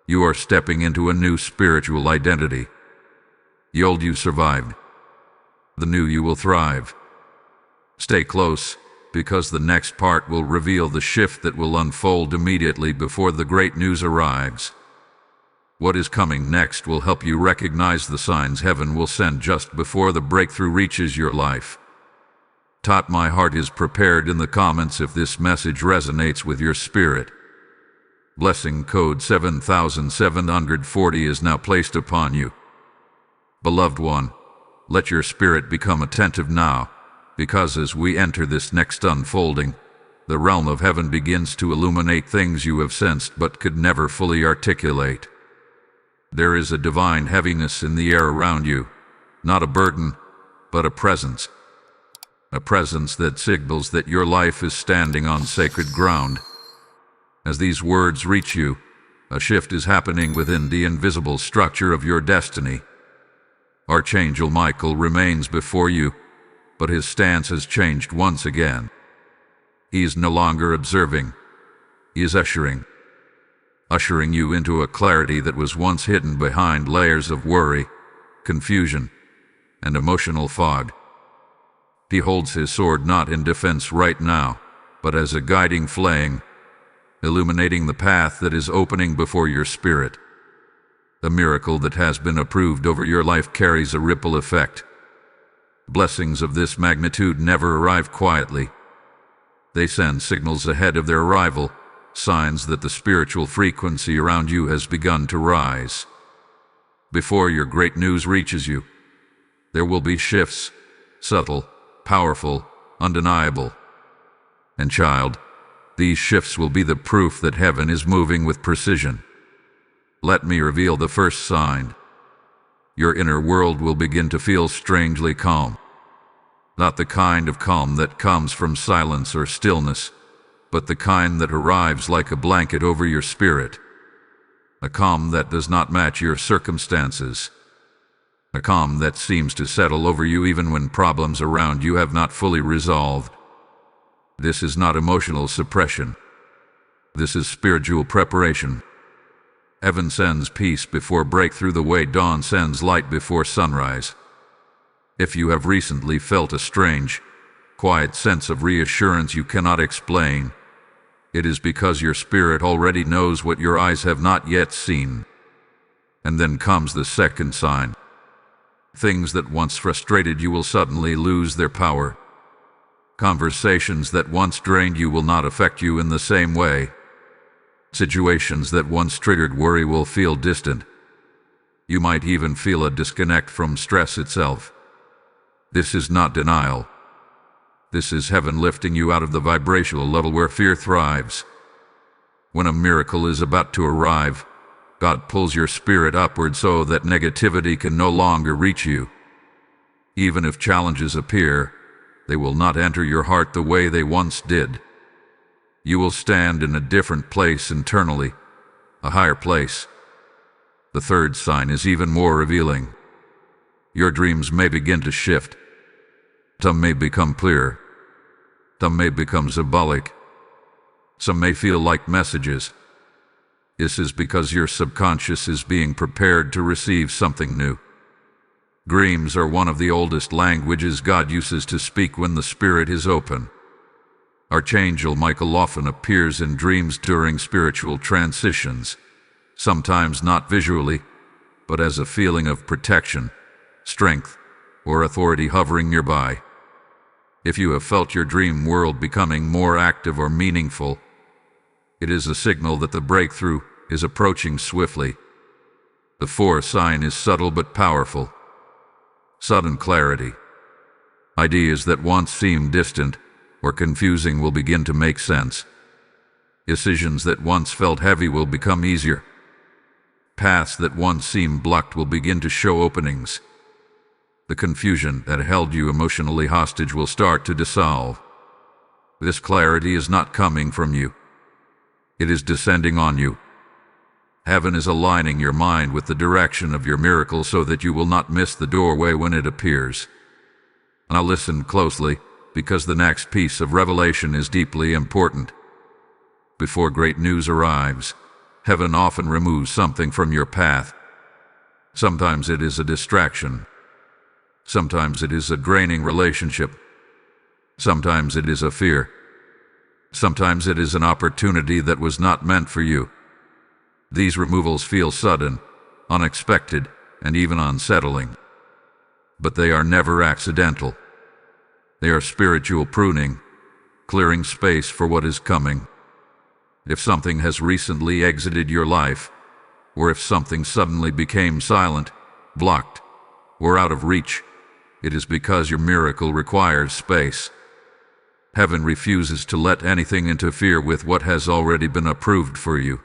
You are stepping into a new spiritual identity. The old you survived. The new you will thrive. Stay close, because the next part will reveal the shift that will unfold immediately before the great news arrives. What is coming next will help you recognize the signs heaven will send just before the breakthrough reaches your life. My heart is prepared in the comments if this message resonates with your spirit. Blessing code 7740 is now placed upon you. Beloved one, let your spirit become attentive now, because as we enter this next unfolding, the realm of heaven begins to illuminate things you have sensed but could never fully articulate. There is a divine heaviness in the air around you, not a burden, but a presence that signals that your life is standing on sacred ground. As these words reach you, a shift is happening within the invisible structure of your destiny. Archangel Michael remains before you, but his stance has changed once again. He is no longer observing. He is ushering you into a clarity that was once hidden behind layers of worry, confusion, and emotional fog. He holds his sword not in defense right now, but as a guiding flame, illuminating the path that is opening before your spirit. The miracle that has been approved over your life carries a ripple effect. Blessings of this magnitude never arrive quietly. They send signals ahead of their arrival, signs that the spiritual frequency around you has begun to rise. Before your great news reaches you, there will be shifts, subtle, powerful, undeniable. And child, these shifts will be the proof that heaven is moving with precision. Let me reveal the first sign. Your inner world will begin to feel strangely calm. Not the kind of calm that comes from silence or stillness, but the kind that arrives like a blanket over your spirit. A calm that does not match your circumstances. A calm that seems to settle over you even when problems around you have not fully resolved. This is not emotional suppression. This is spiritual preparation. Heaven sends peace before breakthrough the way dawn sends light before sunrise. If you have recently felt a strange, quiet sense of reassurance you cannot explain, it is because your spirit already knows what your eyes have not yet seen. And then comes the second sign. Things that once frustrated you will suddenly lose their power. Conversations that once drained you will not affect you in the same way. Situations that once triggered worry will feel distant. You might even feel a disconnect from stress itself. This is not denial. This is heaven lifting you out of the vibrational level where fear thrives. When a miracle is about to arrive, God pulls your spirit upward so that negativity can no longer reach you. Even if challenges appear, they will not enter your heart the way they once did. You will stand in a different place internally, a higher place. The third sign is even more revealing. Your dreams may begin to shift. Some may become clearer. Some may become symbolic. Some may feel like messages. This is because your subconscious is being prepared to receive something new. Dreams are one of the oldest languages God uses to speak when the spirit is open. Archangel Michael often appears in dreams during spiritual transitions, sometimes not visually, but as a feeling of protection, strength, or authority hovering nearby. If you have felt your dream world becoming more active or meaningful, it is a signal that the breakthrough is approaching swiftly. The fourth sign is subtle but powerful. Sudden clarity. Ideas that once seemed distant or confusing will begin to make sense. Decisions that once felt heavy will become easier. Paths that once seemed blocked will begin to show openings. The confusion that held you emotionally hostage will start to dissolve. This clarity is not coming from you. It is descending on you. Heaven is aligning your mind with the direction of your miracle so that you will not miss the doorway when it appears. Now listen closely, because the next piece of revelation is deeply important. Before great news arrives, heaven often removes something from your path. Sometimes it is a distraction. Sometimes it is a draining relationship. Sometimes it is a fear. Sometimes it is an opportunity that was not meant for you. These removals feel sudden, unexpected, and even unsettling. But they are never accidental. They are spiritual pruning, clearing space for what is coming. If something has recently exited your life, or if something suddenly became silent, blocked, or out of reach, it is because your miracle requires space. Heaven refuses to let anything interfere with what has already been approved for you.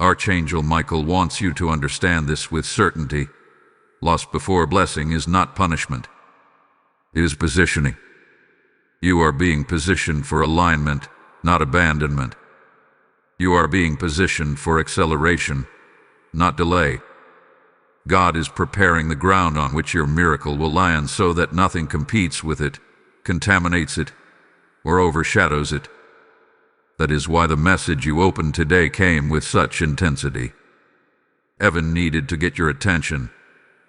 Archangel Michael wants you to understand this with certainty. Loss before blessing is not punishment. It is positioning. You are being positioned for alignment, not abandonment. You are being positioned for acceleration, not delay. God is preparing the ground on which your miracle will land so that nothing competes with it, contaminates it, or overshadows it. That is why the message you opened today came with such intensity. Heaven needed to get your attention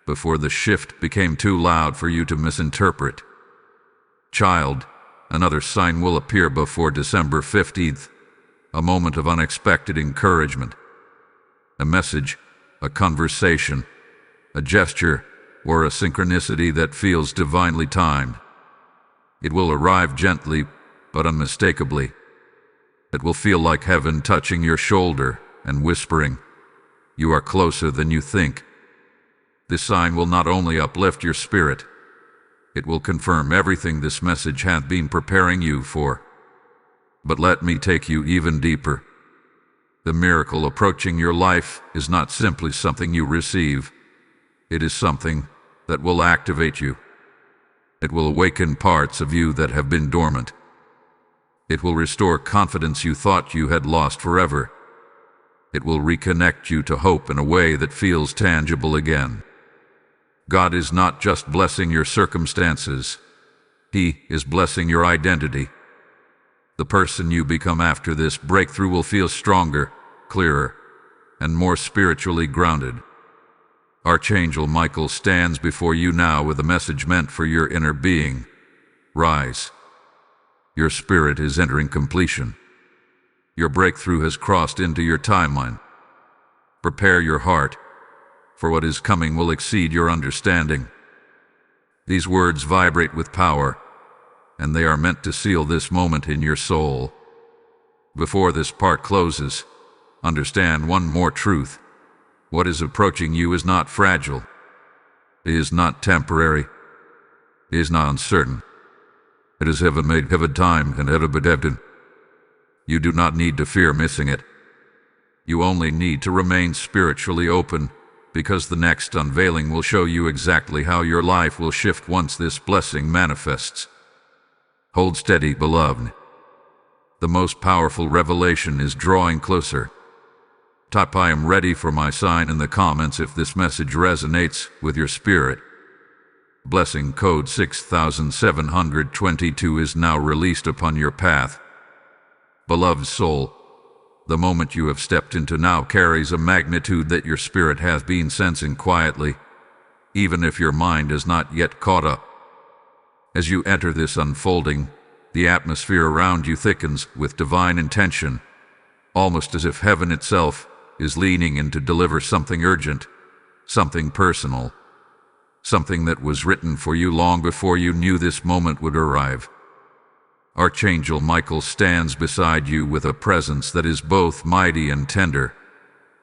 before the shift became too loud for you to misinterpret. Child, another sign will appear before December 15th, a moment of unexpected encouragement. A message, a conversation, a gesture, or a synchronicity that feels divinely timed. It will arrive gently, but unmistakably. It will feel like heaven touching your shoulder and whispering, "You are closer than you think." This sign will not only uplift your spirit, it will confirm everything this message hath been preparing you for. But let me take you even deeper. The miracle approaching your life is not simply something you receive. It is something that will activate you. It will awaken parts of you that have been dormant. It will restore confidence you thought you had lost forever. It will reconnect you to hope in a way that feels tangible again. God is not just blessing your circumstances. He is blessing your identity. The person you become after this breakthrough will feel stronger, clearer, and more spiritually grounded. Archangel Michael stands before you now with a message meant for your inner being. Rise. Your spirit is entering completion. Your breakthrough has crossed into your timeline. Prepare your heart, for what is coming will exceed your understanding. These words vibrate with power, and they are meant to seal this moment in your soul. Before this part closes, understand one more truth. What is approaching you is not fragile. It is not temporary. It is not uncertain. It is heaven made, heaven timed, and heaven bedeved. You do not need to fear missing it. You only need to remain spiritually open, because the next unveiling will show you exactly how your life will shift once this blessing manifests. Hold steady, beloved. The most powerful revelation is drawing closer. Type "I am ready" for my sign in the comments if this message resonates with your spirit. Blessing code 6722 is now released upon your path. Beloved soul, the moment you have stepped into now carries a magnitude that your spirit has been sensing quietly, even if your mind has not yet caught up. As you enter this unfolding, the atmosphere around you thickens with divine intention, almost as if heaven itself is leaning in to deliver something urgent, something personal, something that was written for you long before you knew this moment would arrive. Archangel Michael stands beside you with a presence that is both mighty and tender,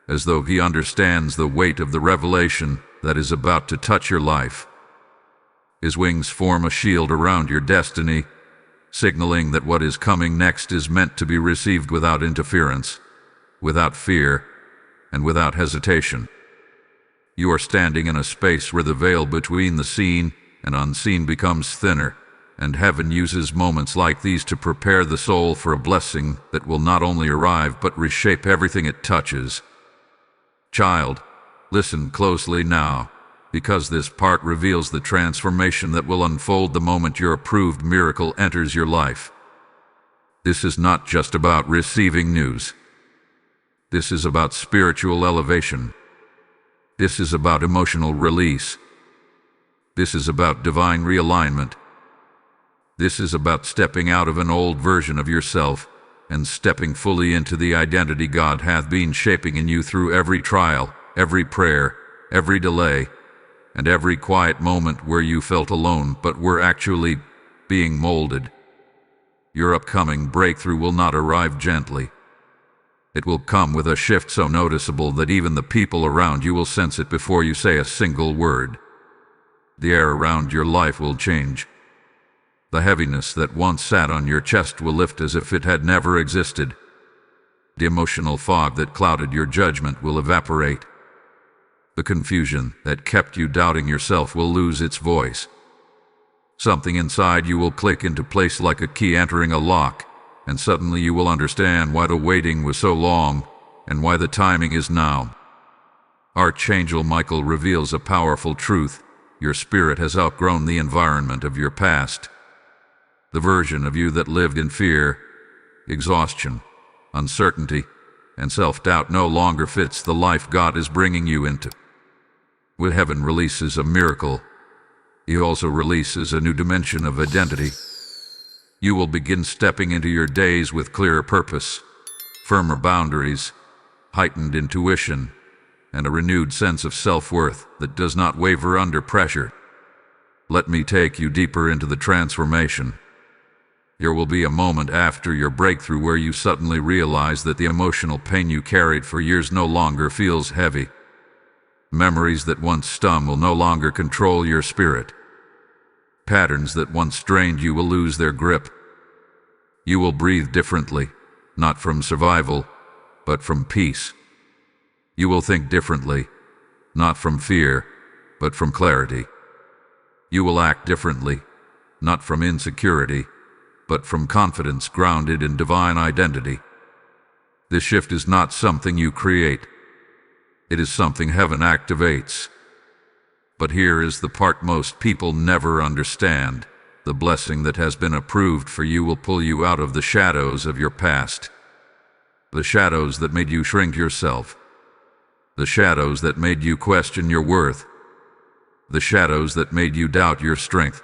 as though he understands the weight of the revelation that is about to touch your life. His wings form a shield around your destiny, signaling that what is coming next is meant to be received without interference, without fear, and without hesitation. You are standing in a space where the veil between the seen and unseen becomes thinner, and heaven uses moments like these to prepare the soul for a blessing that will not only arrive but reshape everything it touches. Child, listen closely now, because this part reveals the transformation that will unfold the moment your approved miracle enters your life. This is not just about receiving news. This is about spiritual elevation. This is about emotional release. This is about divine realignment. This is about stepping out of an old version of yourself and stepping fully into the identity God hath been shaping in you through every trial, every prayer, every delay, and every quiet moment where you felt alone but were actually being molded. Your upcoming breakthrough will not arrive gently. It will come with a shift so noticeable that even the people around you will sense it before you say a single word. The air around your life will change. The heaviness that once sat on your chest will lift as if it had never existed. The emotional fog that clouded your judgment will evaporate. The confusion that kept you doubting yourself will lose its voice. Something inside you will click into place like a key entering a lock, and suddenly you will understand why the waiting was so long and why the timing is now. Archangel Michael reveals a powerful truth. Your spirit has outgrown the environment of your past. The version of you that lived in fear, exhaustion, uncertainty, and self-doubt no longer fits the life God is bringing you into. When heaven releases a miracle, He also releases a new dimension of identity. You will begin stepping into your days with clearer purpose, firmer boundaries, heightened intuition, and a renewed sense of self-worth that does not waver under pressure. Let me take you deeper into the transformation. There will be a moment after your breakthrough where you suddenly realize that the emotional pain you carried for years no longer feels heavy. Memories that once stung will no longer control your spirit. Patterns that once strained you will lose their grip. You will breathe differently, not from survival, but from peace. You will think differently, not from fear, but from clarity. You will act differently, not from insecurity, but from confidence grounded in divine identity. This shift is not something you create. It is something heaven activates. But here is the part most people never understand. The blessing that has been approved for you will pull you out of the shadows of your past. The shadows that made you shrink yourself. The shadows that made you question your worth. The shadows that made you doubt your strength.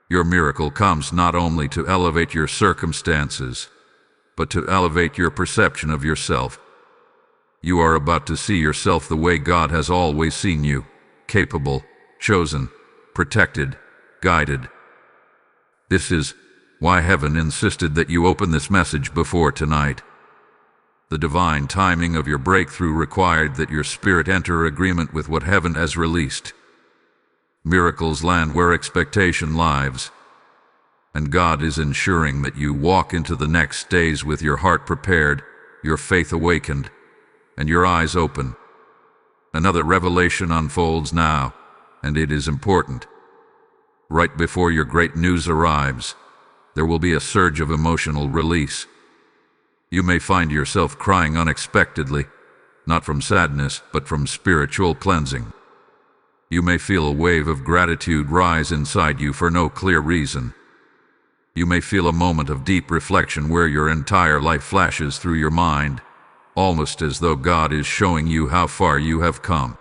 Your miracle comes not only to elevate your circumstances, but to elevate your perception of yourself. You are about to see yourself the way God has always seen you, capable, chosen, protected, guided. This is why heaven insisted that you open this message before tonight. The divine timing of your breakthrough required that your spirit enter agreement with what heaven has released. Miracles land where expectation lives, and God is ensuring that you walk into the next days with your heart prepared, your faith awakened, and your eyes open. Another revelation unfolds now, and it is important. Right before your great news arrives, there will be a surge of emotional release. You may find yourself crying unexpectedly, not from sadness, but from spiritual cleansing. You may feel a wave of gratitude rise inside you for no clear reason. You may feel a moment of deep reflection where your entire life flashes through your mind, almost as though God is showing you how far you have come.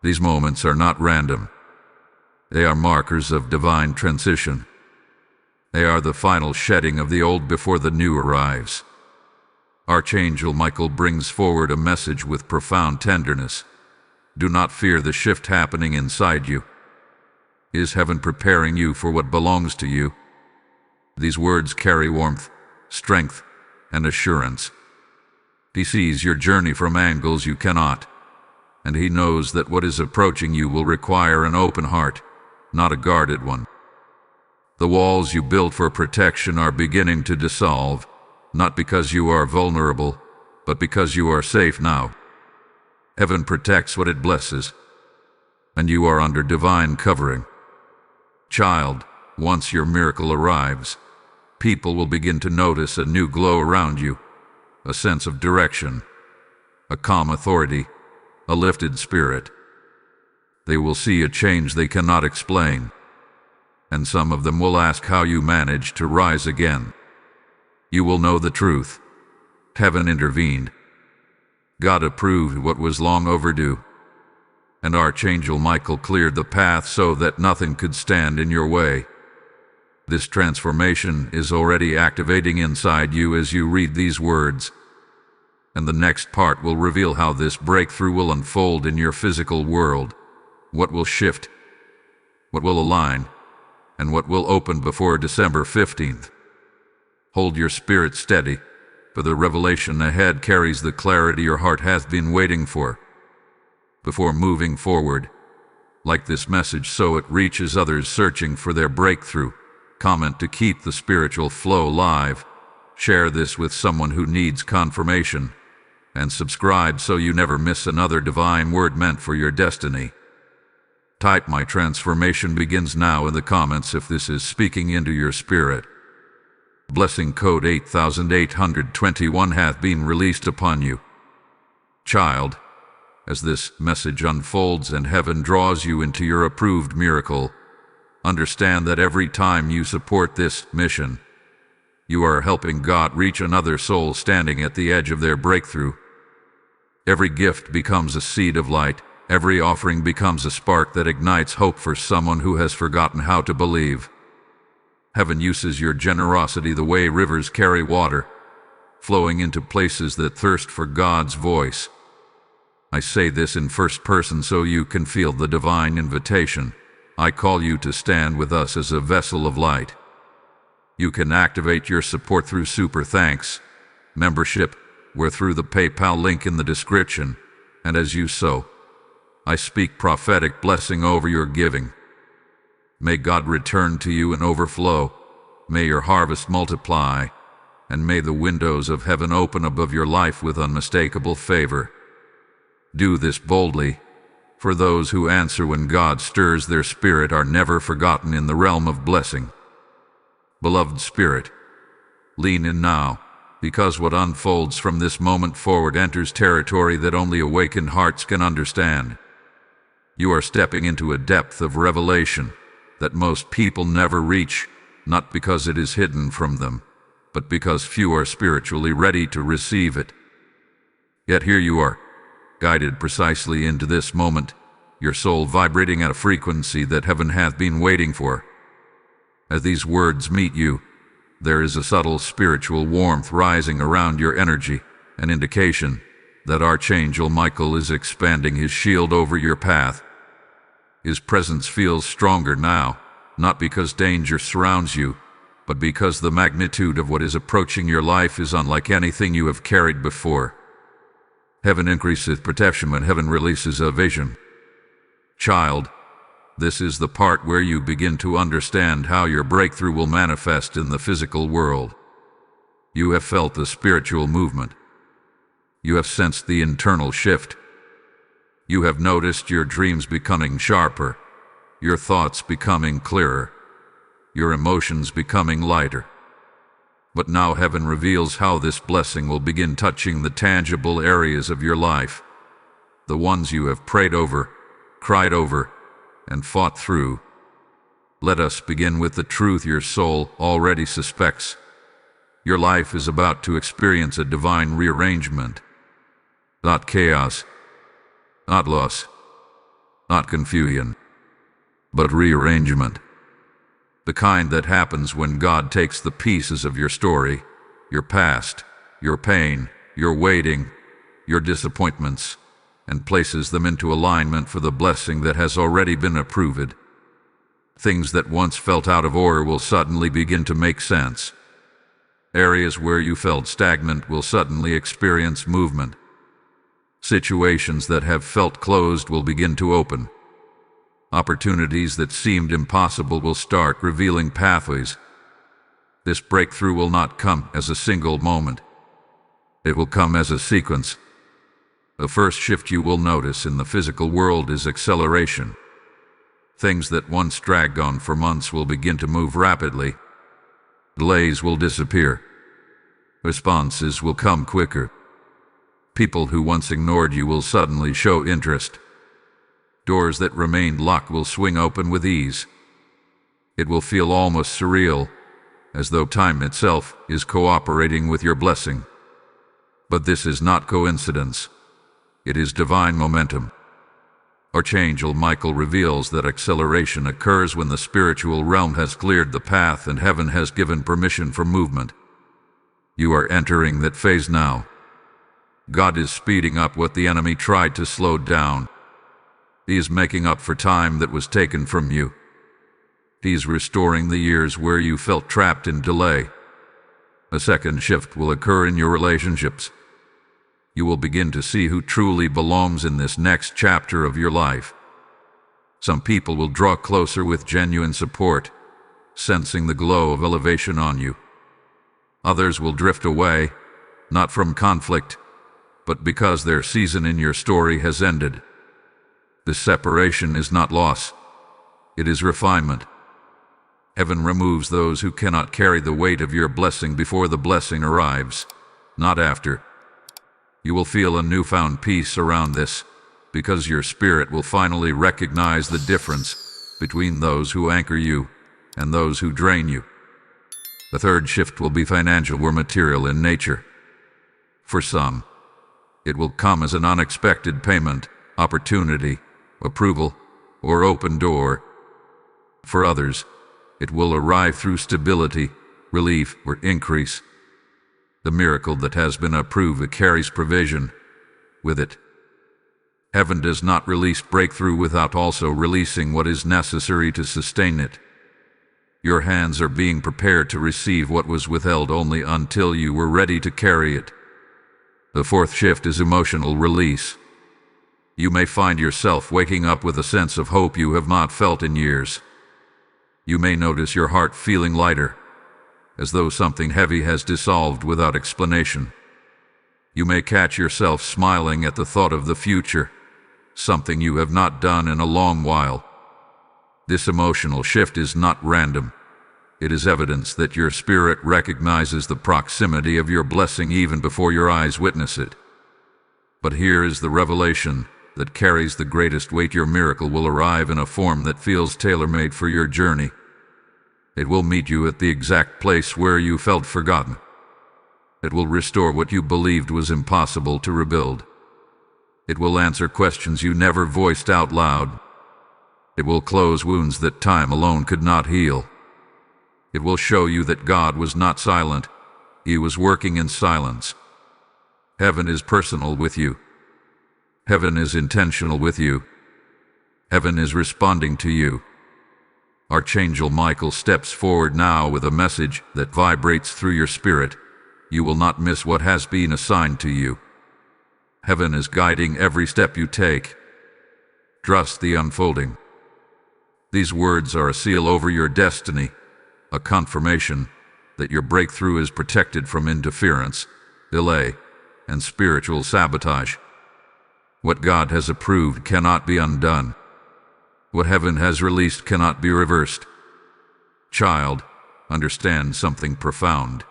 These moments are not random. They are markers of divine transition. They are the final shedding of the old before the new arrives. Archangel Michael brings forward a message with profound tenderness. Do not fear the shift happening inside you. Is heaven preparing you for what belongs to you? These words carry warmth, strength, and assurance. He sees your journey from angles you cannot, and He knows that what is approaching you will require an open heart, not a guarded one. The walls you built for protection are beginning to dissolve, not because you are vulnerable, but because you are safe now. Heaven protects what it blesses, and you are under divine covering. Child, once your miracle arrives, people will begin to notice a new glow around you, a sense of direction, a calm authority, a lifted spirit. They will see a change they cannot explain, and some of them will ask how you managed to rise again. You will know the truth. Heaven intervened. God approved what was long overdue, and Archangel Michael cleared the path so that nothing could stand in your way. This transformation is already activating inside you as you read these words, and the next part will reveal how this breakthrough will unfold in your physical world, what will shift, what will align, and what will open before December 15th. Hold your spirit steady, for the revelation ahead carries the clarity your heart has been waiting for. Before moving forward, Like this message so it reaches others searching for their breakthrough. Comment to keep the spiritual flow live. Share this with someone who needs confirmation. And subscribe so you never miss another divine word meant for your destiny. Type "My transformation begins now" in the comments if this is speaking into your spirit. Blessing code 8821 hath been released upon you. Child, as this message unfolds and heaven draws you into your approved miracle, understand that every time you support this mission, you are helping God reach another soul standing at the edge of their breakthrough. Every gift becomes a seed of light. Every offering becomes a spark that ignites hope for someone who has forgotten how to believe. Heaven uses your generosity the way rivers carry water, flowing into places that thirst for God's voice. I say this in first person so you can feel the divine invitation. I call you to stand with us as a vessel of light. You can activate your support through Super Thanks membership, or through the PayPal link in the description, and as you sow, I speak prophetic blessing over your giving. May God return to you in overflow. May your harvest multiply, and may the windows of heaven open above your life with unmistakable favor. Do this boldly, for those who answer when God stirs their spirit are never forgotten in the realm of blessing. Beloved Spirit, lean in now, because what unfolds from this moment forward enters territory that only awakened hearts can understand. You are stepping into a depth of revelation that most people never reach, not because it is hidden from them, but because few are spiritually ready to receive it. Yet here you are, guided precisely into this moment, your soul vibrating at a frequency that heaven hath been waiting for. As these words meet you, there is a subtle spiritual warmth rising around your energy, an indication that Archangel Michael is expanding his shield over your path. His presence feels stronger now, not because danger surrounds you, but because the magnitude of what is approaching your life is unlike anything you have carried before. Heaven increaseth protection when heaven releases a vision. Child, this is the part where you begin to understand how your breakthrough will manifest in the physical world. You have felt the spiritual movement. You have sensed the internal shift. You have noticed your dreams becoming sharper, your thoughts becoming clearer, your emotions becoming lighter. But now heaven reveals how this blessing will begin touching the tangible areas of your life, the ones you have prayed over, cried over, and fought through. Let us begin with the truth your soul already suspects. Your life is about to experience a divine rearrangement. Not chaos, not loss, not confusion, but rearrangement. The kind that happens when God takes the pieces of your story, your past, your pain, your waiting, your disappointments, and places them into alignment for the blessing that has already been approved. Things that once felt out of order will suddenly begin to make sense. Areas where you felt stagnant will suddenly experience movement. Situations that have felt closed will begin to open. Opportunities that seemed impossible will start revealing pathways. This breakthrough will not come as a single moment. It will come as a sequence. The first shift you will notice in the physical world is acceleration. Things that once dragged on for months will begin to move rapidly. Delays will disappear. Responses will come quicker. People who once ignored you will suddenly show interest. Doors that remained locked will swing open with ease. It will feel almost surreal, as though time itself is cooperating with your blessing. But this is not coincidence. It is divine momentum. Archangel Michael reveals that acceleration occurs when the spiritual realm has cleared the path and heaven has given permission for movement. You are entering that phase now. God is speeding up what the enemy tried to slow down. He is making up for time that was taken from you. He is restoring the years where you felt trapped in delay. A second shift will occur in your relationships. You will begin to see who truly belongs in this next chapter of your life. Some people will draw closer with genuine support, sensing the glow of elevation on you. Others will drift away, not from conflict, but because their season in your story has ended. This separation is not loss. It is refinement. Heaven removes those who cannot carry the weight of your blessing before the blessing arrives, not after. You will feel a newfound peace around this, because your spirit will finally recognize the difference between those who anchor you and those who drain you. The third shift will be financial or material in nature. For some, it will come as an unexpected payment, opportunity, approval, or open door. For others, it will arrive through stability, relief, or increase. The miracle that has been approved carries provision with it. Heaven does not release breakthrough without also releasing what is necessary to sustain it. Your hands are being prepared to receive what was withheld only until you were ready to carry it. The fourth shift is emotional release. You may find yourself waking up with a sense of hope you have not felt in years. You may notice your heart feeling lighter, as though something heavy has dissolved without explanation. You may catch yourself smiling at the thought of the future, something you have not done in a long while. This emotional shift is not random. It is evidence that your spirit recognizes the proximity of your blessing even before your eyes witness it. But here is the revelation that carries the greatest weight. Your miracle will arrive in a form that feels tailor-made for your journey. It will meet you at the exact place where you felt forgotten. It will restore what you believed was impossible to rebuild. It will answer questions you never voiced out loud. It will close wounds that time alone could not heal. It will show you that God was not silent. He was working in silence. Heaven is personal with you. Heaven is intentional with you. Heaven is responding to you. Archangel Michael steps forward now with a message that vibrates through your spirit. You will not miss what has been assigned to you. Heaven is guiding every step you take. Trust the unfolding. These words are a seal over your destiny, a confirmation that your breakthrough is protected from interference, delay, and spiritual sabotage. What God has approved cannot be undone. What heaven has released cannot be reversed. Child, understand something profound.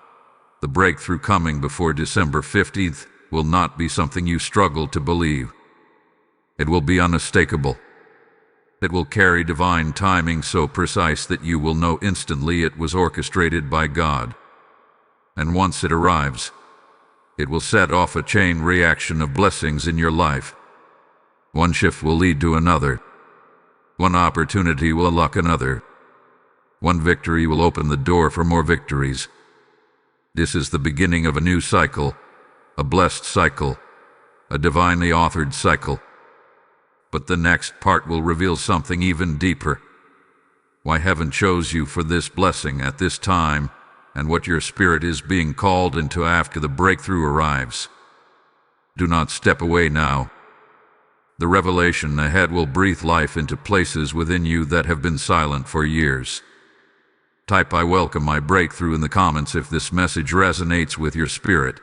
The breakthrough coming before December 15th will not be something you struggle to believe. It will be unmistakable. It will carry divine timing so precise that you will know instantly it was orchestrated by God. And once it arrives, it will set off a chain reaction of blessings in your life. One shift will lead to another. One opportunity will unlock another. One victory will open the door for more victories. This is the beginning of a new cycle, a blessed cycle, a divinely authored cycle. But the next part will reveal something even deeper. Why heaven chose you for this blessing at this time, and what your spirit is being called into after the breakthrough arrives. Do not step away now. The revelation ahead will breathe life into places within you that have been silent for years. Type "I welcome my breakthrough" in the comments if this message resonates with your spirit.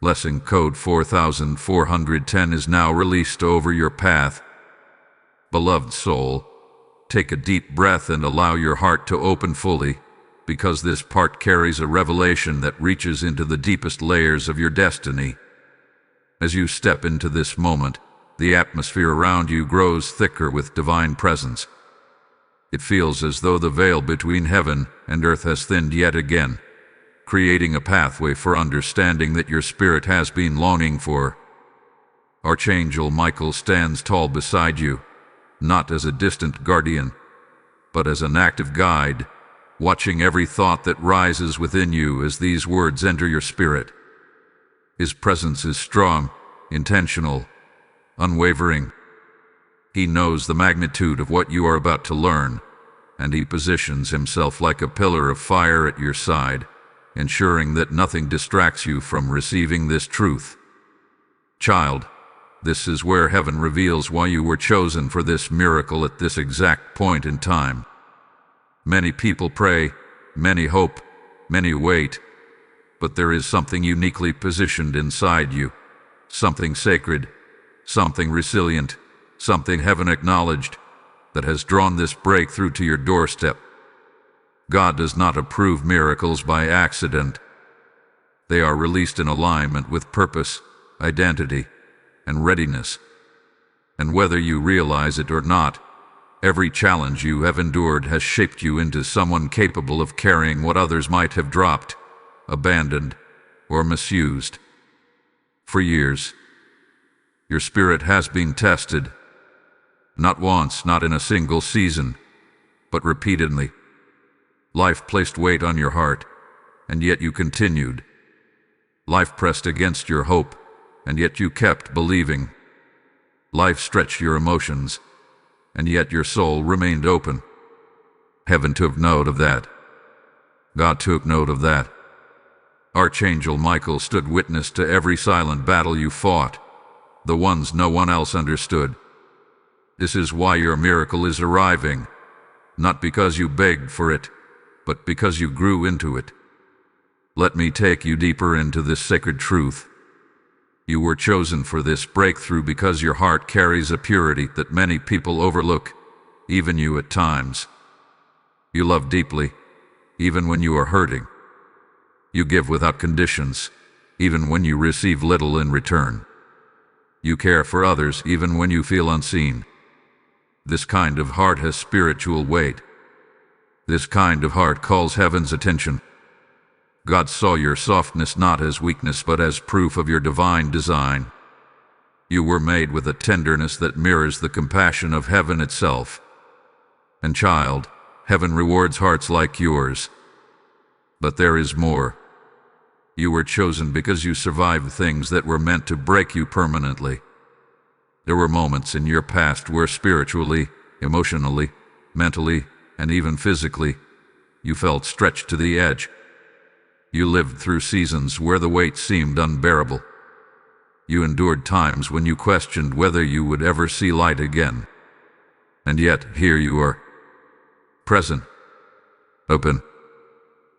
Blessing code 4410 is now released over your path. Beloved soul, take a deep breath and allow your heart to open fully, because this part carries a revelation that reaches into the deepest layers of your destiny. As you step into this moment, the atmosphere around you grows thicker with divine presence. It feels as though the veil between heaven and earth has thinned yet again, creating a pathway for understanding that your spirit has been longing for. Archangel Michael stands tall beside you, not as a distant guardian, but as an active guide, watching every thought that rises within you as these words enter your spirit. His presence is strong, intentional, unwavering. He knows the magnitude of what you are about to learn, and he positions himself like a pillar of fire at your side, ensuring that nothing distracts you from receiving this truth. Child, This is where heaven reveals why you were chosen for this miracle at this exact point in time. Many people pray, many hope, many wait, but there is something uniquely positioned inside you, something sacred, something resilient, something heaven acknowledged, that has drawn this breakthrough to your doorstep. God does not approve miracles by accident. They are released in alignment with purpose, identity, and readiness. And whether you realize it or not, every challenge you have endured has shaped you into someone capable of carrying what others might have dropped, abandoned, or misused. For years, your spirit has been tested, not once, not in a single season, but repeatedly. Life placed weight on your heart, and yet you continued. Life pressed against your hope, and yet you kept believing. Life stretched your emotions, and yet your soul remained open. Heaven took note of that. God took note of that. Archangel Michael stood witness to every silent battle you fought, the ones no one else understood. This is why your miracle is arriving, not because you begged for it, but because you grew into it. Let me take you deeper into this sacred truth. You were chosen for this breakthrough because your heart carries a purity that many people overlook, even you at times. You love deeply, even when you are hurting. You give without conditions, even when you receive little in return. You care for others even when you feel unseen. This kind of heart has spiritual weight. This kind of heart calls heaven's attention. God saw your softness not as weakness but as proof of your divine design. You were made with a tenderness that mirrors the compassion of heaven itself. And child, heaven rewards hearts like yours. But there is more. You were chosen because you survived things that were meant to break you permanently. There were moments in your past where spiritually, emotionally, mentally, and even physically, you felt stretched to the edge. You lived through seasons where the weight seemed unbearable. You endured times when you questioned whether you would ever see light again. And yet, here you are, present, open,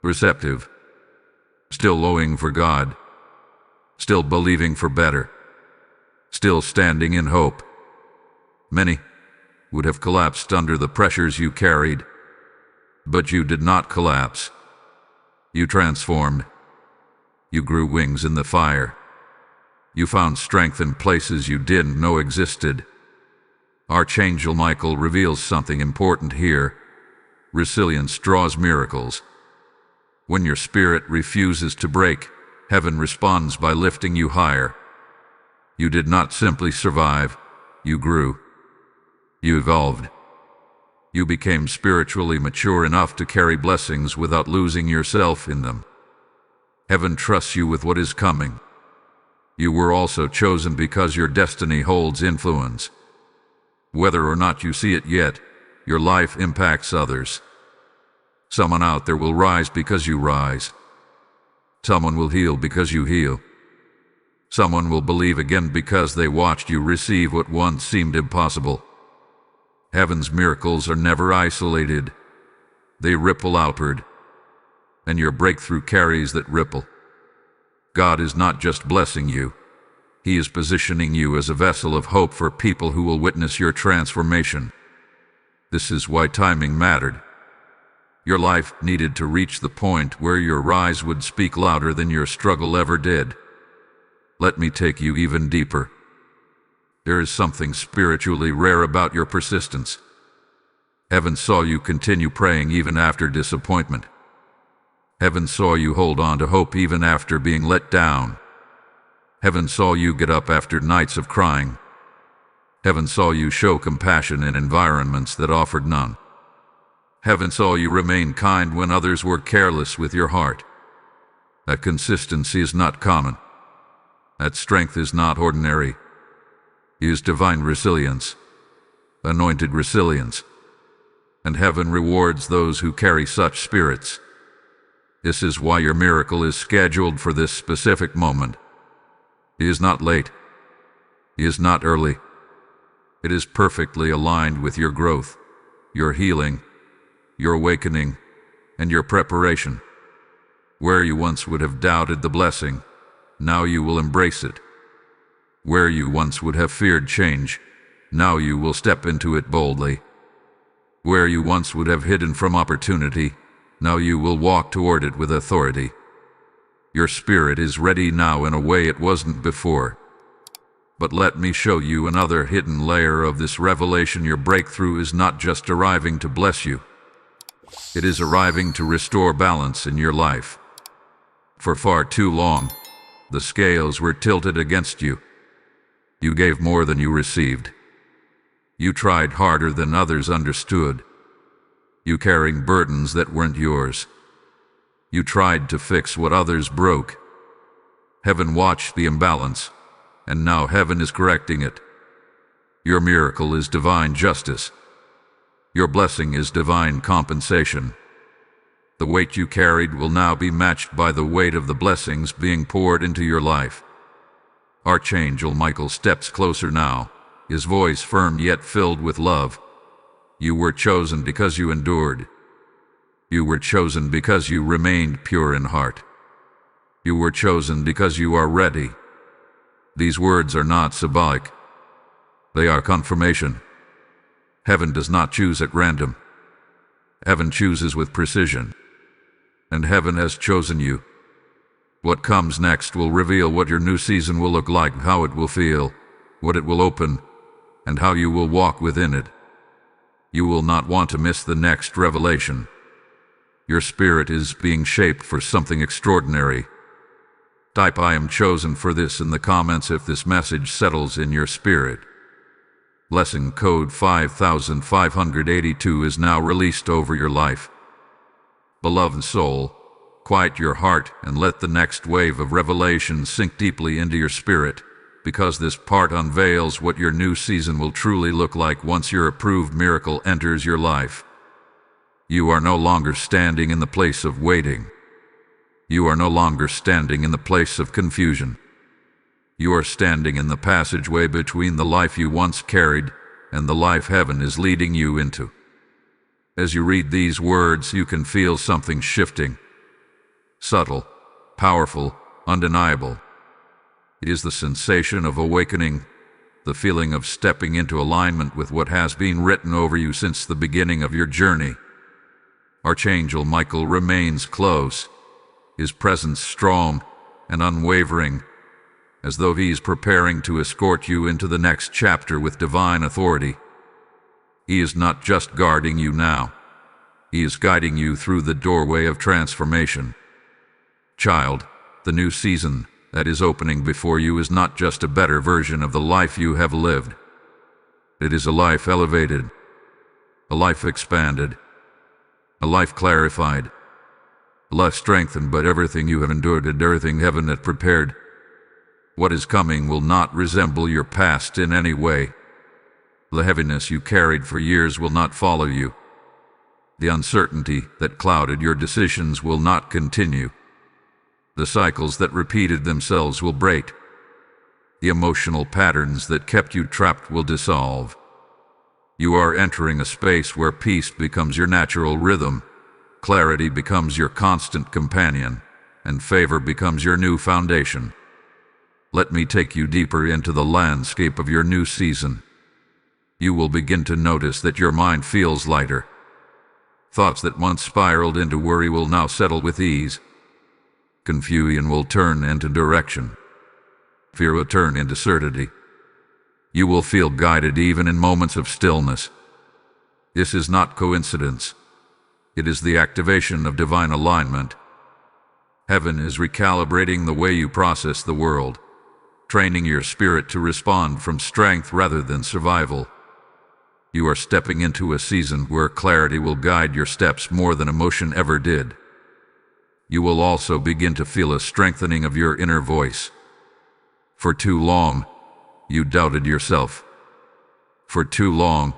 receptive, still longing for God, still believing for better, still standing in hope. Many would have collapsed under the pressures you carried, but you did not collapse. You transformed. You grew wings in the fire. You found strength in places you didn't know existed. Archangel Michael reveals something important here. Resilience draws miracles. When your spirit refuses to break, heaven responds by lifting you higher. You did not simply survive, you grew. You evolved. You became spiritually mature enough to carry blessings without losing yourself in them. Heaven trusts you with what is coming. You were also chosen because your destiny holds influence. Whether or not you see it yet, your life impacts others. Someone out there will rise because you rise. Someone will heal because you heal. Someone will believe again because they watched you receive what once seemed impossible. Heaven's miracles are never isolated. They ripple outward, and your breakthrough carries that ripple. God is not just blessing you. He is positioning you as a vessel of hope for people who will witness your transformation. This is why timing mattered. Your life needed to reach the point where your rise would speak louder than your struggle ever did. Let me take you even deeper. There is something spiritually rare about your persistence. Heaven saw you continue praying even after disappointment. Heaven saw you hold on to hope even after being let down. Heaven saw you get up after nights of crying. Heaven saw you show compassion in environments that offered none. Heaven saw you remain kind when others were careless with your heart. That consistency is not common. That strength is not ordinary. It is divine resilience, anointed resilience. And heaven rewards those who carry such spirits. This is why your miracle is scheduled for this specific moment. It is not late. is not early. It is perfectly aligned with your growth, your healing, your awakening, and your preparation. Where you once would have doubted the blessing, now you will embrace it. Where you once would have feared change, now you will step into it boldly. Where you once would have hidden from opportunity, now you will walk toward it with authority. Your spirit is ready now in a way it wasn't before. But let me show you another hidden layer of this revelation. Your breakthrough is not just arriving to bless you. It is arriving to restore balance in your life. For far too long, the scales were tilted against you. You gave more than you received. You tried harder than others understood. You carrying burdens that weren't yours. You tried to fix what others broke. Heaven watched the imbalance, and now heaven is correcting it. Your miracle is divine justice. Your blessing is divine compensation. The weight you carried will now be matched by the weight of the blessings being poured into your life. Archangel Michael steps closer now, his voice firm yet filled with love. You were chosen because you endured. You were chosen because you remained pure in heart. You were chosen because you are ready. These words are not symbolic. They are confirmation. Heaven does not choose at random. Heaven chooses with precision. And heaven has chosen you. What comes next will reveal what your new season will look like, how it will feel, what it will open, and how you will walk within it. You will not want to miss the next revelation. Your spirit is being shaped for something extraordinary. Type "I am chosen for this" in the comments if this message settles in your spirit. Blessing code 5582 is now released over your life. Beloved soul, quiet your heart and let the next wave of revelation sink deeply into your spirit, because this part unveils what your new season will truly look like once your approved miracle enters your life. You are no longer standing in the place of waiting. You are no longer standing in the place of confusion. You are standing in the passageway between the life you once carried and the life heaven is leading you into. As you read these words, you can feel something shifting. Subtle, powerful, undeniable. It is the sensation of awakening, the feeling of stepping into alignment with what has been written over you since the beginning of your journey. Archangel Michael remains close, his presence strong and unwavering, as though he is preparing to escort you into the next chapter with divine authority. He is not just guarding you now. He is guiding you through the doorway of transformation. Child, the new season that is opening before you is not just a better version of the life you have lived. It is a life elevated, a life expanded, a life clarified, a life strengthened by everything you have endured and everything heaven had prepared. What is coming will not resemble your past in any way. The heaviness you carried for years will not follow you. The uncertainty that clouded your decisions will not continue. The cycles that repeated themselves will break. The emotional patterns that kept you trapped will dissolve. You are entering a space where peace becomes your natural rhythm, clarity becomes your constant companion, and favor becomes your new foundation. Let me take you deeper into the landscape of your new season. You will begin to notice that your mind feels lighter. Thoughts that once spiraled into worry will now settle with ease. Confusion will turn into direction. Fear will turn into certainty. You will feel guided even in moments of stillness. This is not coincidence. It is the activation of divine alignment. Heaven is recalibrating the way you process the world, training your spirit to respond from strength rather than survival. You are stepping into a season where clarity will guide your steps more than emotion ever did. You will also begin to feel a strengthening of your inner voice. For too long, you doubted yourself. For too long,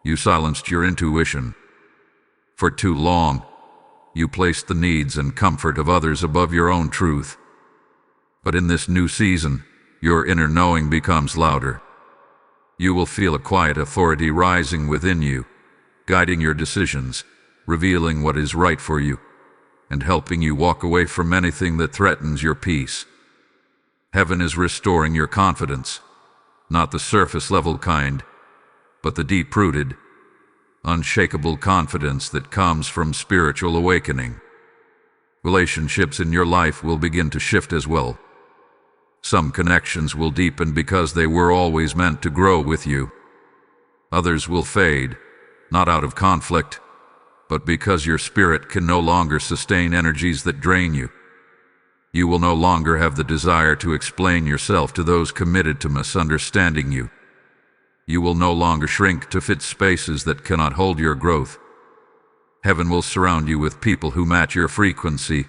you silenced your intuition. For too long, you placed the needs and comfort of others above your own truth. But in this new season, your inner knowing becomes louder. You will feel a quiet authority rising within you, guiding your decisions, revealing what is right for you, and helping you walk away from anything that threatens your peace. Heaven is restoring your confidence, not the surface-level kind, but the deep-rooted, unshakable confidence that comes from spiritual awakening. Relationships in your life will begin to shift as well. Some connections will deepen because they were always meant to grow with you. Others will fade, not out of conflict, but because your spirit can no longer sustain energies that drain you. You will no longer have the desire to explain yourself to those committed to misunderstanding you. You will no longer shrink to fit spaces that cannot hold your growth. Heaven will surround you with people who match your frequency,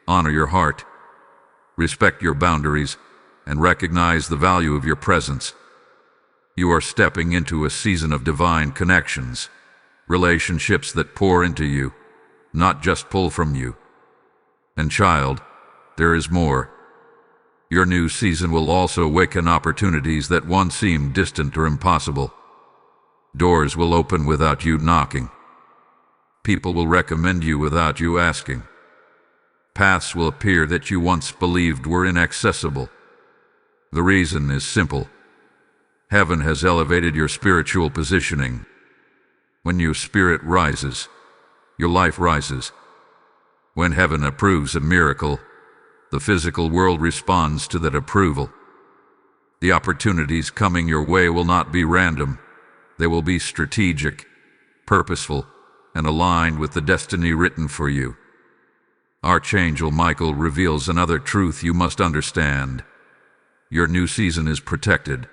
honor your heart, respect your boundaries, and recognize the value of your presence. You are stepping into a season of divine connections, relationships that pour into you, not just pull from you. And child, there is more. Your new season will also awaken opportunities that once seemed distant or impossible. Doors will open without you knocking. People will recommend you without you asking. Paths will appear that you once believed were inaccessible. The reason is simple. Heaven has elevated your spiritual positioning. When your spirit rises, your life rises. When heaven approves a miracle, the physical world responds to that approval. The opportunities coming your way will not be random. They will be strategic, purposeful, and aligned with the destiny written for you. Archangel Michael reveals another truth you must understand. Your new season is protected.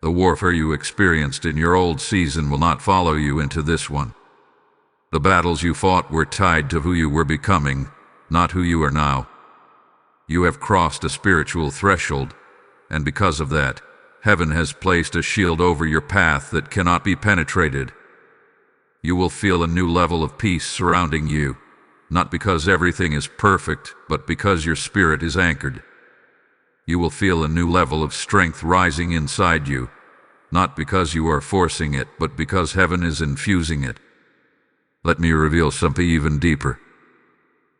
The warfare you experienced in your old season will not follow you into this one. The battles you fought were tied to who you were becoming, not who you are now. You have crossed a spiritual threshold, and because of that, heaven has placed a shield over your path that cannot be penetrated. You will feel a new level of peace surrounding you, not because everything is perfect, but because your spirit is anchored. You will feel a new level of strength rising inside you, not because you are forcing it, but because heaven is infusing it. Let me reveal something even deeper.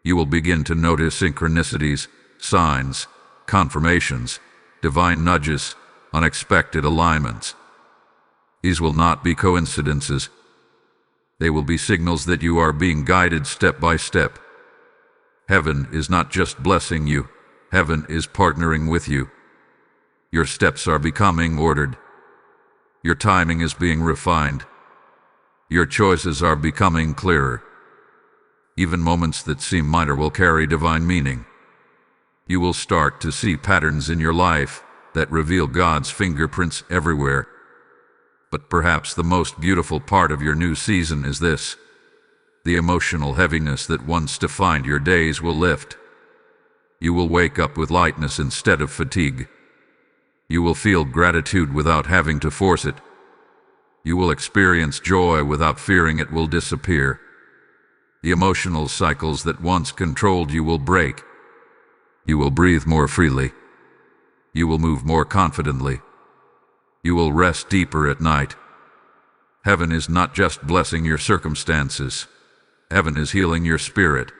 You will begin to notice synchronicities, signs, confirmations, divine nudges, unexpected alignments. These will not be coincidences. They will be signals that you are being guided step by step. Heaven is not just blessing you, heaven is partnering with you. Your steps are becoming ordered. Your timing is being refined. Your choices are becoming clearer. Even moments that seem minor will carry divine meaning. You will start to see patterns in your life that reveal God's fingerprints everywhere. But perhaps the most beautiful part of your new season is this. The emotional heaviness that once defined your days will lift. You will wake up with lightness instead of fatigue. You will feel gratitude without having to force it. You will experience joy without fearing it will disappear. The emotional cycles that once controlled you will break. You will breathe more freely. You will move more confidently. You will rest deeper at night. Heaven is not just blessing your circumstances. Heaven is healing your spirit.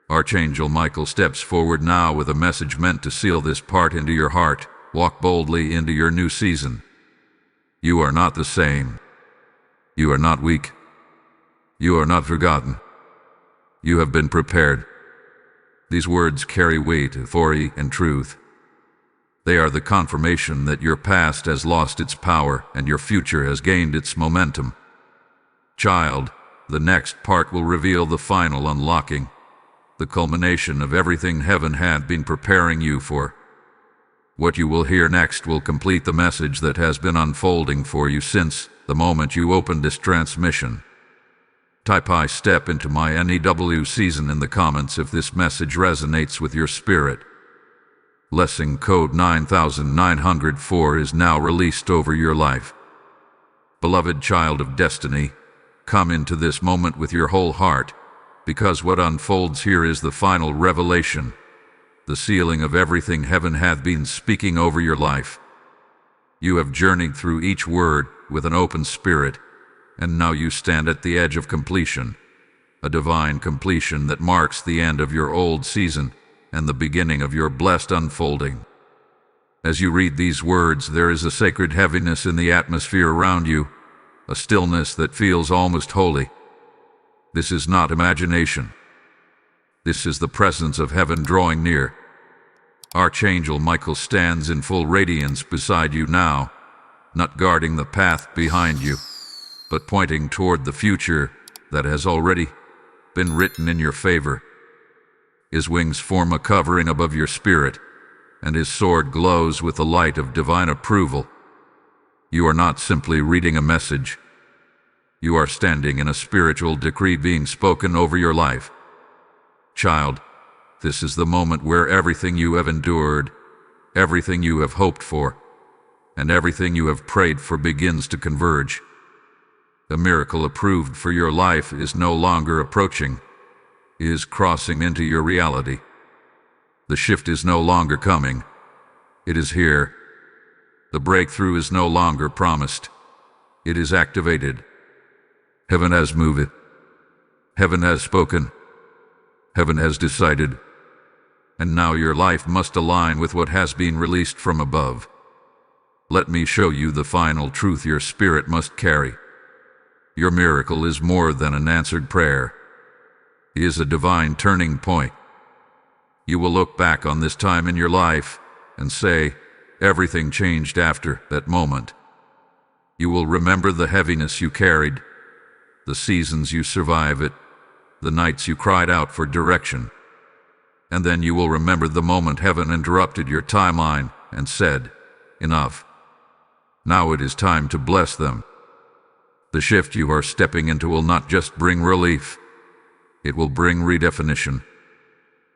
Archangel Michael steps forward now with a message meant to seal this part into your heart. Walk boldly into your new season. You are not the same. You are not weak. You are not forgotten. You have been prepared. These words carry weight, authority, and truth. They are the confirmation that your past has lost its power and your future has gained its momentum. Child, the next part will reveal the final unlocking, the culmination of everything heaven had been preparing you for. What you will hear next will complete the message that has been unfolding for you since the moment you opened this transmission. Type I step into my NEW season in the comments if this message resonates with your spirit. Blessing code 9904 is now released over your life. Beloved child of destiny, come into this moment with your whole heart, because what unfolds here is the final revelation, the sealing of everything heaven hath been speaking over your life. You have journeyed through each word with an open spirit, and now you stand at the edge of completion, a divine completion that marks the end of your old season and the beginning of your blessed unfolding. As you read these words, there is a sacred heaviness in the atmosphere around you, a stillness that feels almost holy. This is not imagination. This is the presence of heaven drawing near. Archangel Michael stands in full radiance beside you now, not guarding the path behind you, but pointing toward the future that has already been written in your favor. His wings form a covering above your spirit, and his sword glows with the light of divine approval. You are not simply reading a message. You are standing in a spiritual decree being spoken over your life. Child, this is the moment where everything you have endured, everything you have hoped for, and everything you have prayed for begins to converge. The miracle approved for your life is no longer approaching, it is crossing into your reality. The shift is no longer coming, it is here. The breakthrough is no longer promised, it is activated. Heaven has moved. Heaven has spoken. Heaven has decided. And now your life must align with what has been released from above. Let me show you the final truth your spirit must carry. Your miracle is more than an answered prayer. It is a divine turning point. You will look back on this time in your life and say, everything changed after that moment. You will remember the heaviness you carried, the seasons you survived it, the nights you cried out for direction. And then you will remember the moment heaven interrupted your timeline and said, enough. Now it is time to bless them. The shift you are stepping into will not just bring relief, it will bring redefinition.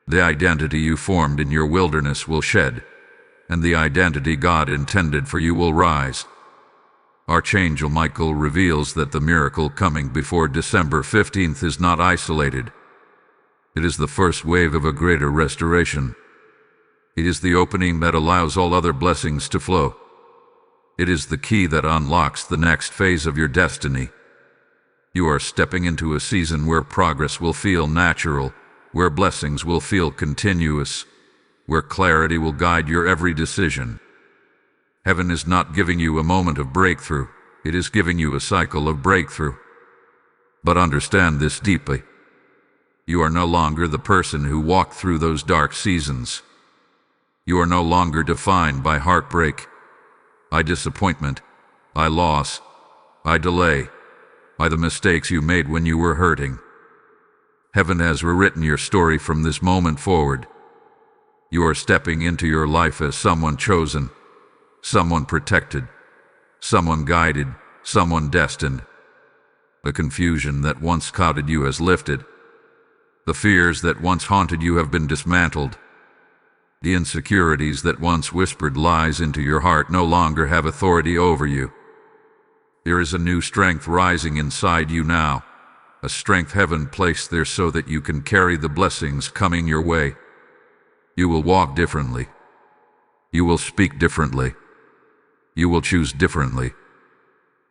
The identity you formed in your wilderness will shed, and the identity God intended for you will rise. Archangel Michael reveals that the miracle coming before December 15th is not isolated. It is the first wave of a greater restoration. It is the opening that allows all other blessings to flow. It is the key that unlocks the next phase of your destiny. You are stepping into a season where progress will feel natural, where blessings will feel continuous, where clarity will guide your every decision. Heaven is not giving you a moment of breakthrough, it is giving you a cycle of breakthrough. But understand this deeply. You are no longer the person who walked through those dark seasons. You are no longer defined by heartbreak, by disappointment, by loss, by delay, by the mistakes you made when you were hurting. Heaven has rewritten your story from this moment forward. You are stepping into your life as someone chosen, someone protected, someone guided, someone destined. The confusion that once clouded you has lifted. The fears that once haunted you have been dismantled. The insecurities that once whispered lies into your heart no longer have authority over you. There is a new strength rising inside you now, a strength heaven placed there so that you can carry the blessings coming your way. You will walk differently. You will speak differently. You will choose differently.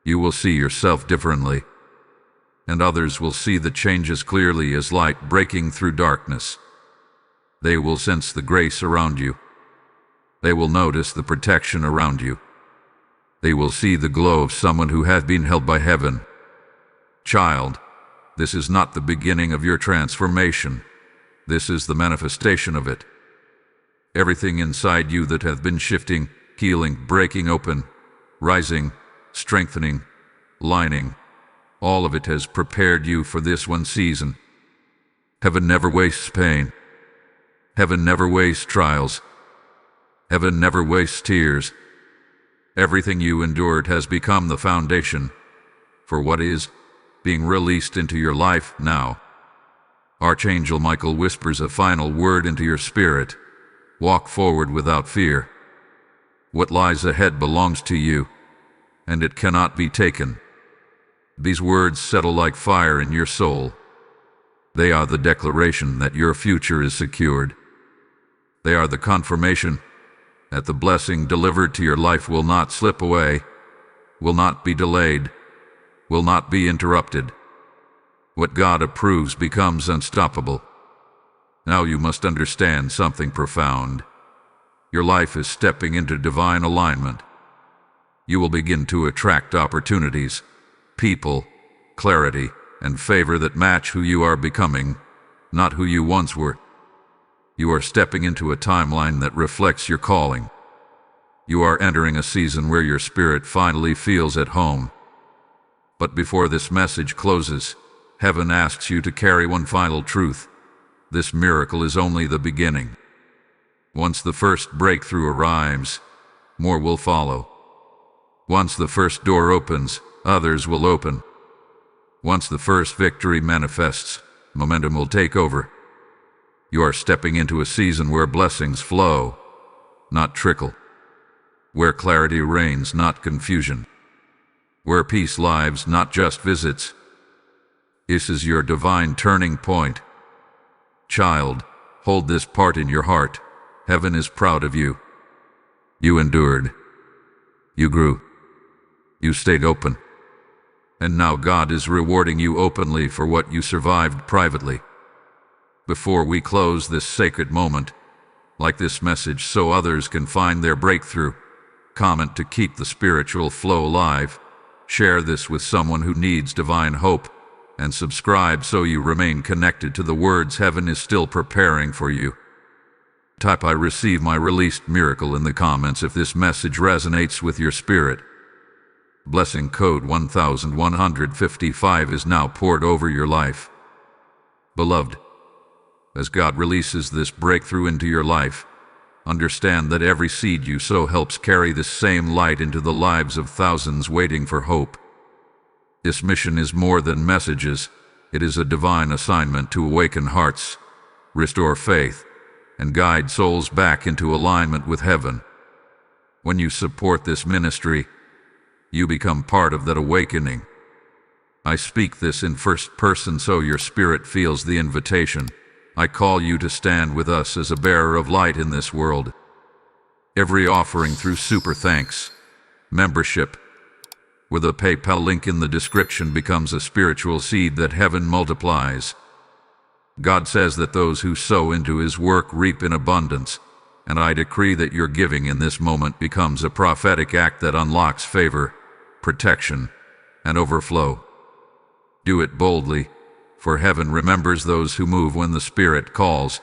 You will see yourself differently. And others will see the changes clearly as light breaking through darkness. They will sense the grace around you. They will notice the protection around you. They will see the glow of someone who has been held by heaven. Child, this is not the beginning of your transformation. This is the manifestation of it. Everything inside you that hath been shifting, healing, breaking open, rising, strengthening, lining, all of it has prepared you for this one season. Heaven never wastes pain. Heaven never wastes trials. Heaven never wastes tears. Everything you endured has become the foundation for what is being released into your life now. Archangel Michael whispers a final word into your spirit. Walk forward without fear. What lies ahead belongs to you, and it cannot be taken. These words settle like fire in your soul. They are the declaration that your future is secured. They are the confirmation that the blessing delivered to your life will not slip away, will not be delayed, will not be interrupted. What God approves becomes unstoppable. Now you must understand something profound. Your life is stepping into divine alignment. You will begin to attract opportunities, people, clarity, and favor that match who you are becoming, not who you once were. You are stepping into a timeline that reflects your calling. You are entering a season where your spirit finally feels at home. But before this message closes, heaven asks you to carry one final truth. This miracle is only the beginning. Once the first breakthrough arrives, more will follow. Once the first door opens, others will open. Once the first victory manifests, momentum will take over. You are stepping into a season where blessings flow, not trickle. Where clarity reigns, not confusion. Where peace lives, not just visits. This is your divine turning point. Child, hold this part in your heart. Heaven is proud of you. You endured. You grew. You stayed open. And now God is rewarding you openly for what you survived privately. Before we close this sacred moment, like this message so others can find their breakthrough, comment to keep the spiritual flow alive, share this with someone who needs divine hope, and subscribe so you remain connected to the words heaven is still preparing for you. Type "I receive my released miracle" in the comments if this message resonates with your spirit. Blessing code 1155 is now poured over your life. Beloved, as God releases this breakthrough into your life, understand that every seed you sow helps carry this same light into the lives of thousands waiting for hope. This mission is more than messages. It is a divine assignment to awaken hearts, restore faith, and guide souls back into alignment with heaven. When you support this ministry, you become part of that awakening. I speak this in first person so your spirit feels the invitation. I call you to stand with us as a bearer of light in this world. Every offering through Super Thanks, membership, with a PayPal link in the description becomes a spiritual seed that heaven multiplies. God says that those who sow into His work reap in abundance, and I decree that your giving in this moment becomes a prophetic act that unlocks favor, protection, and overflow. Do it boldly, for heaven remembers those who move when the Spirit calls.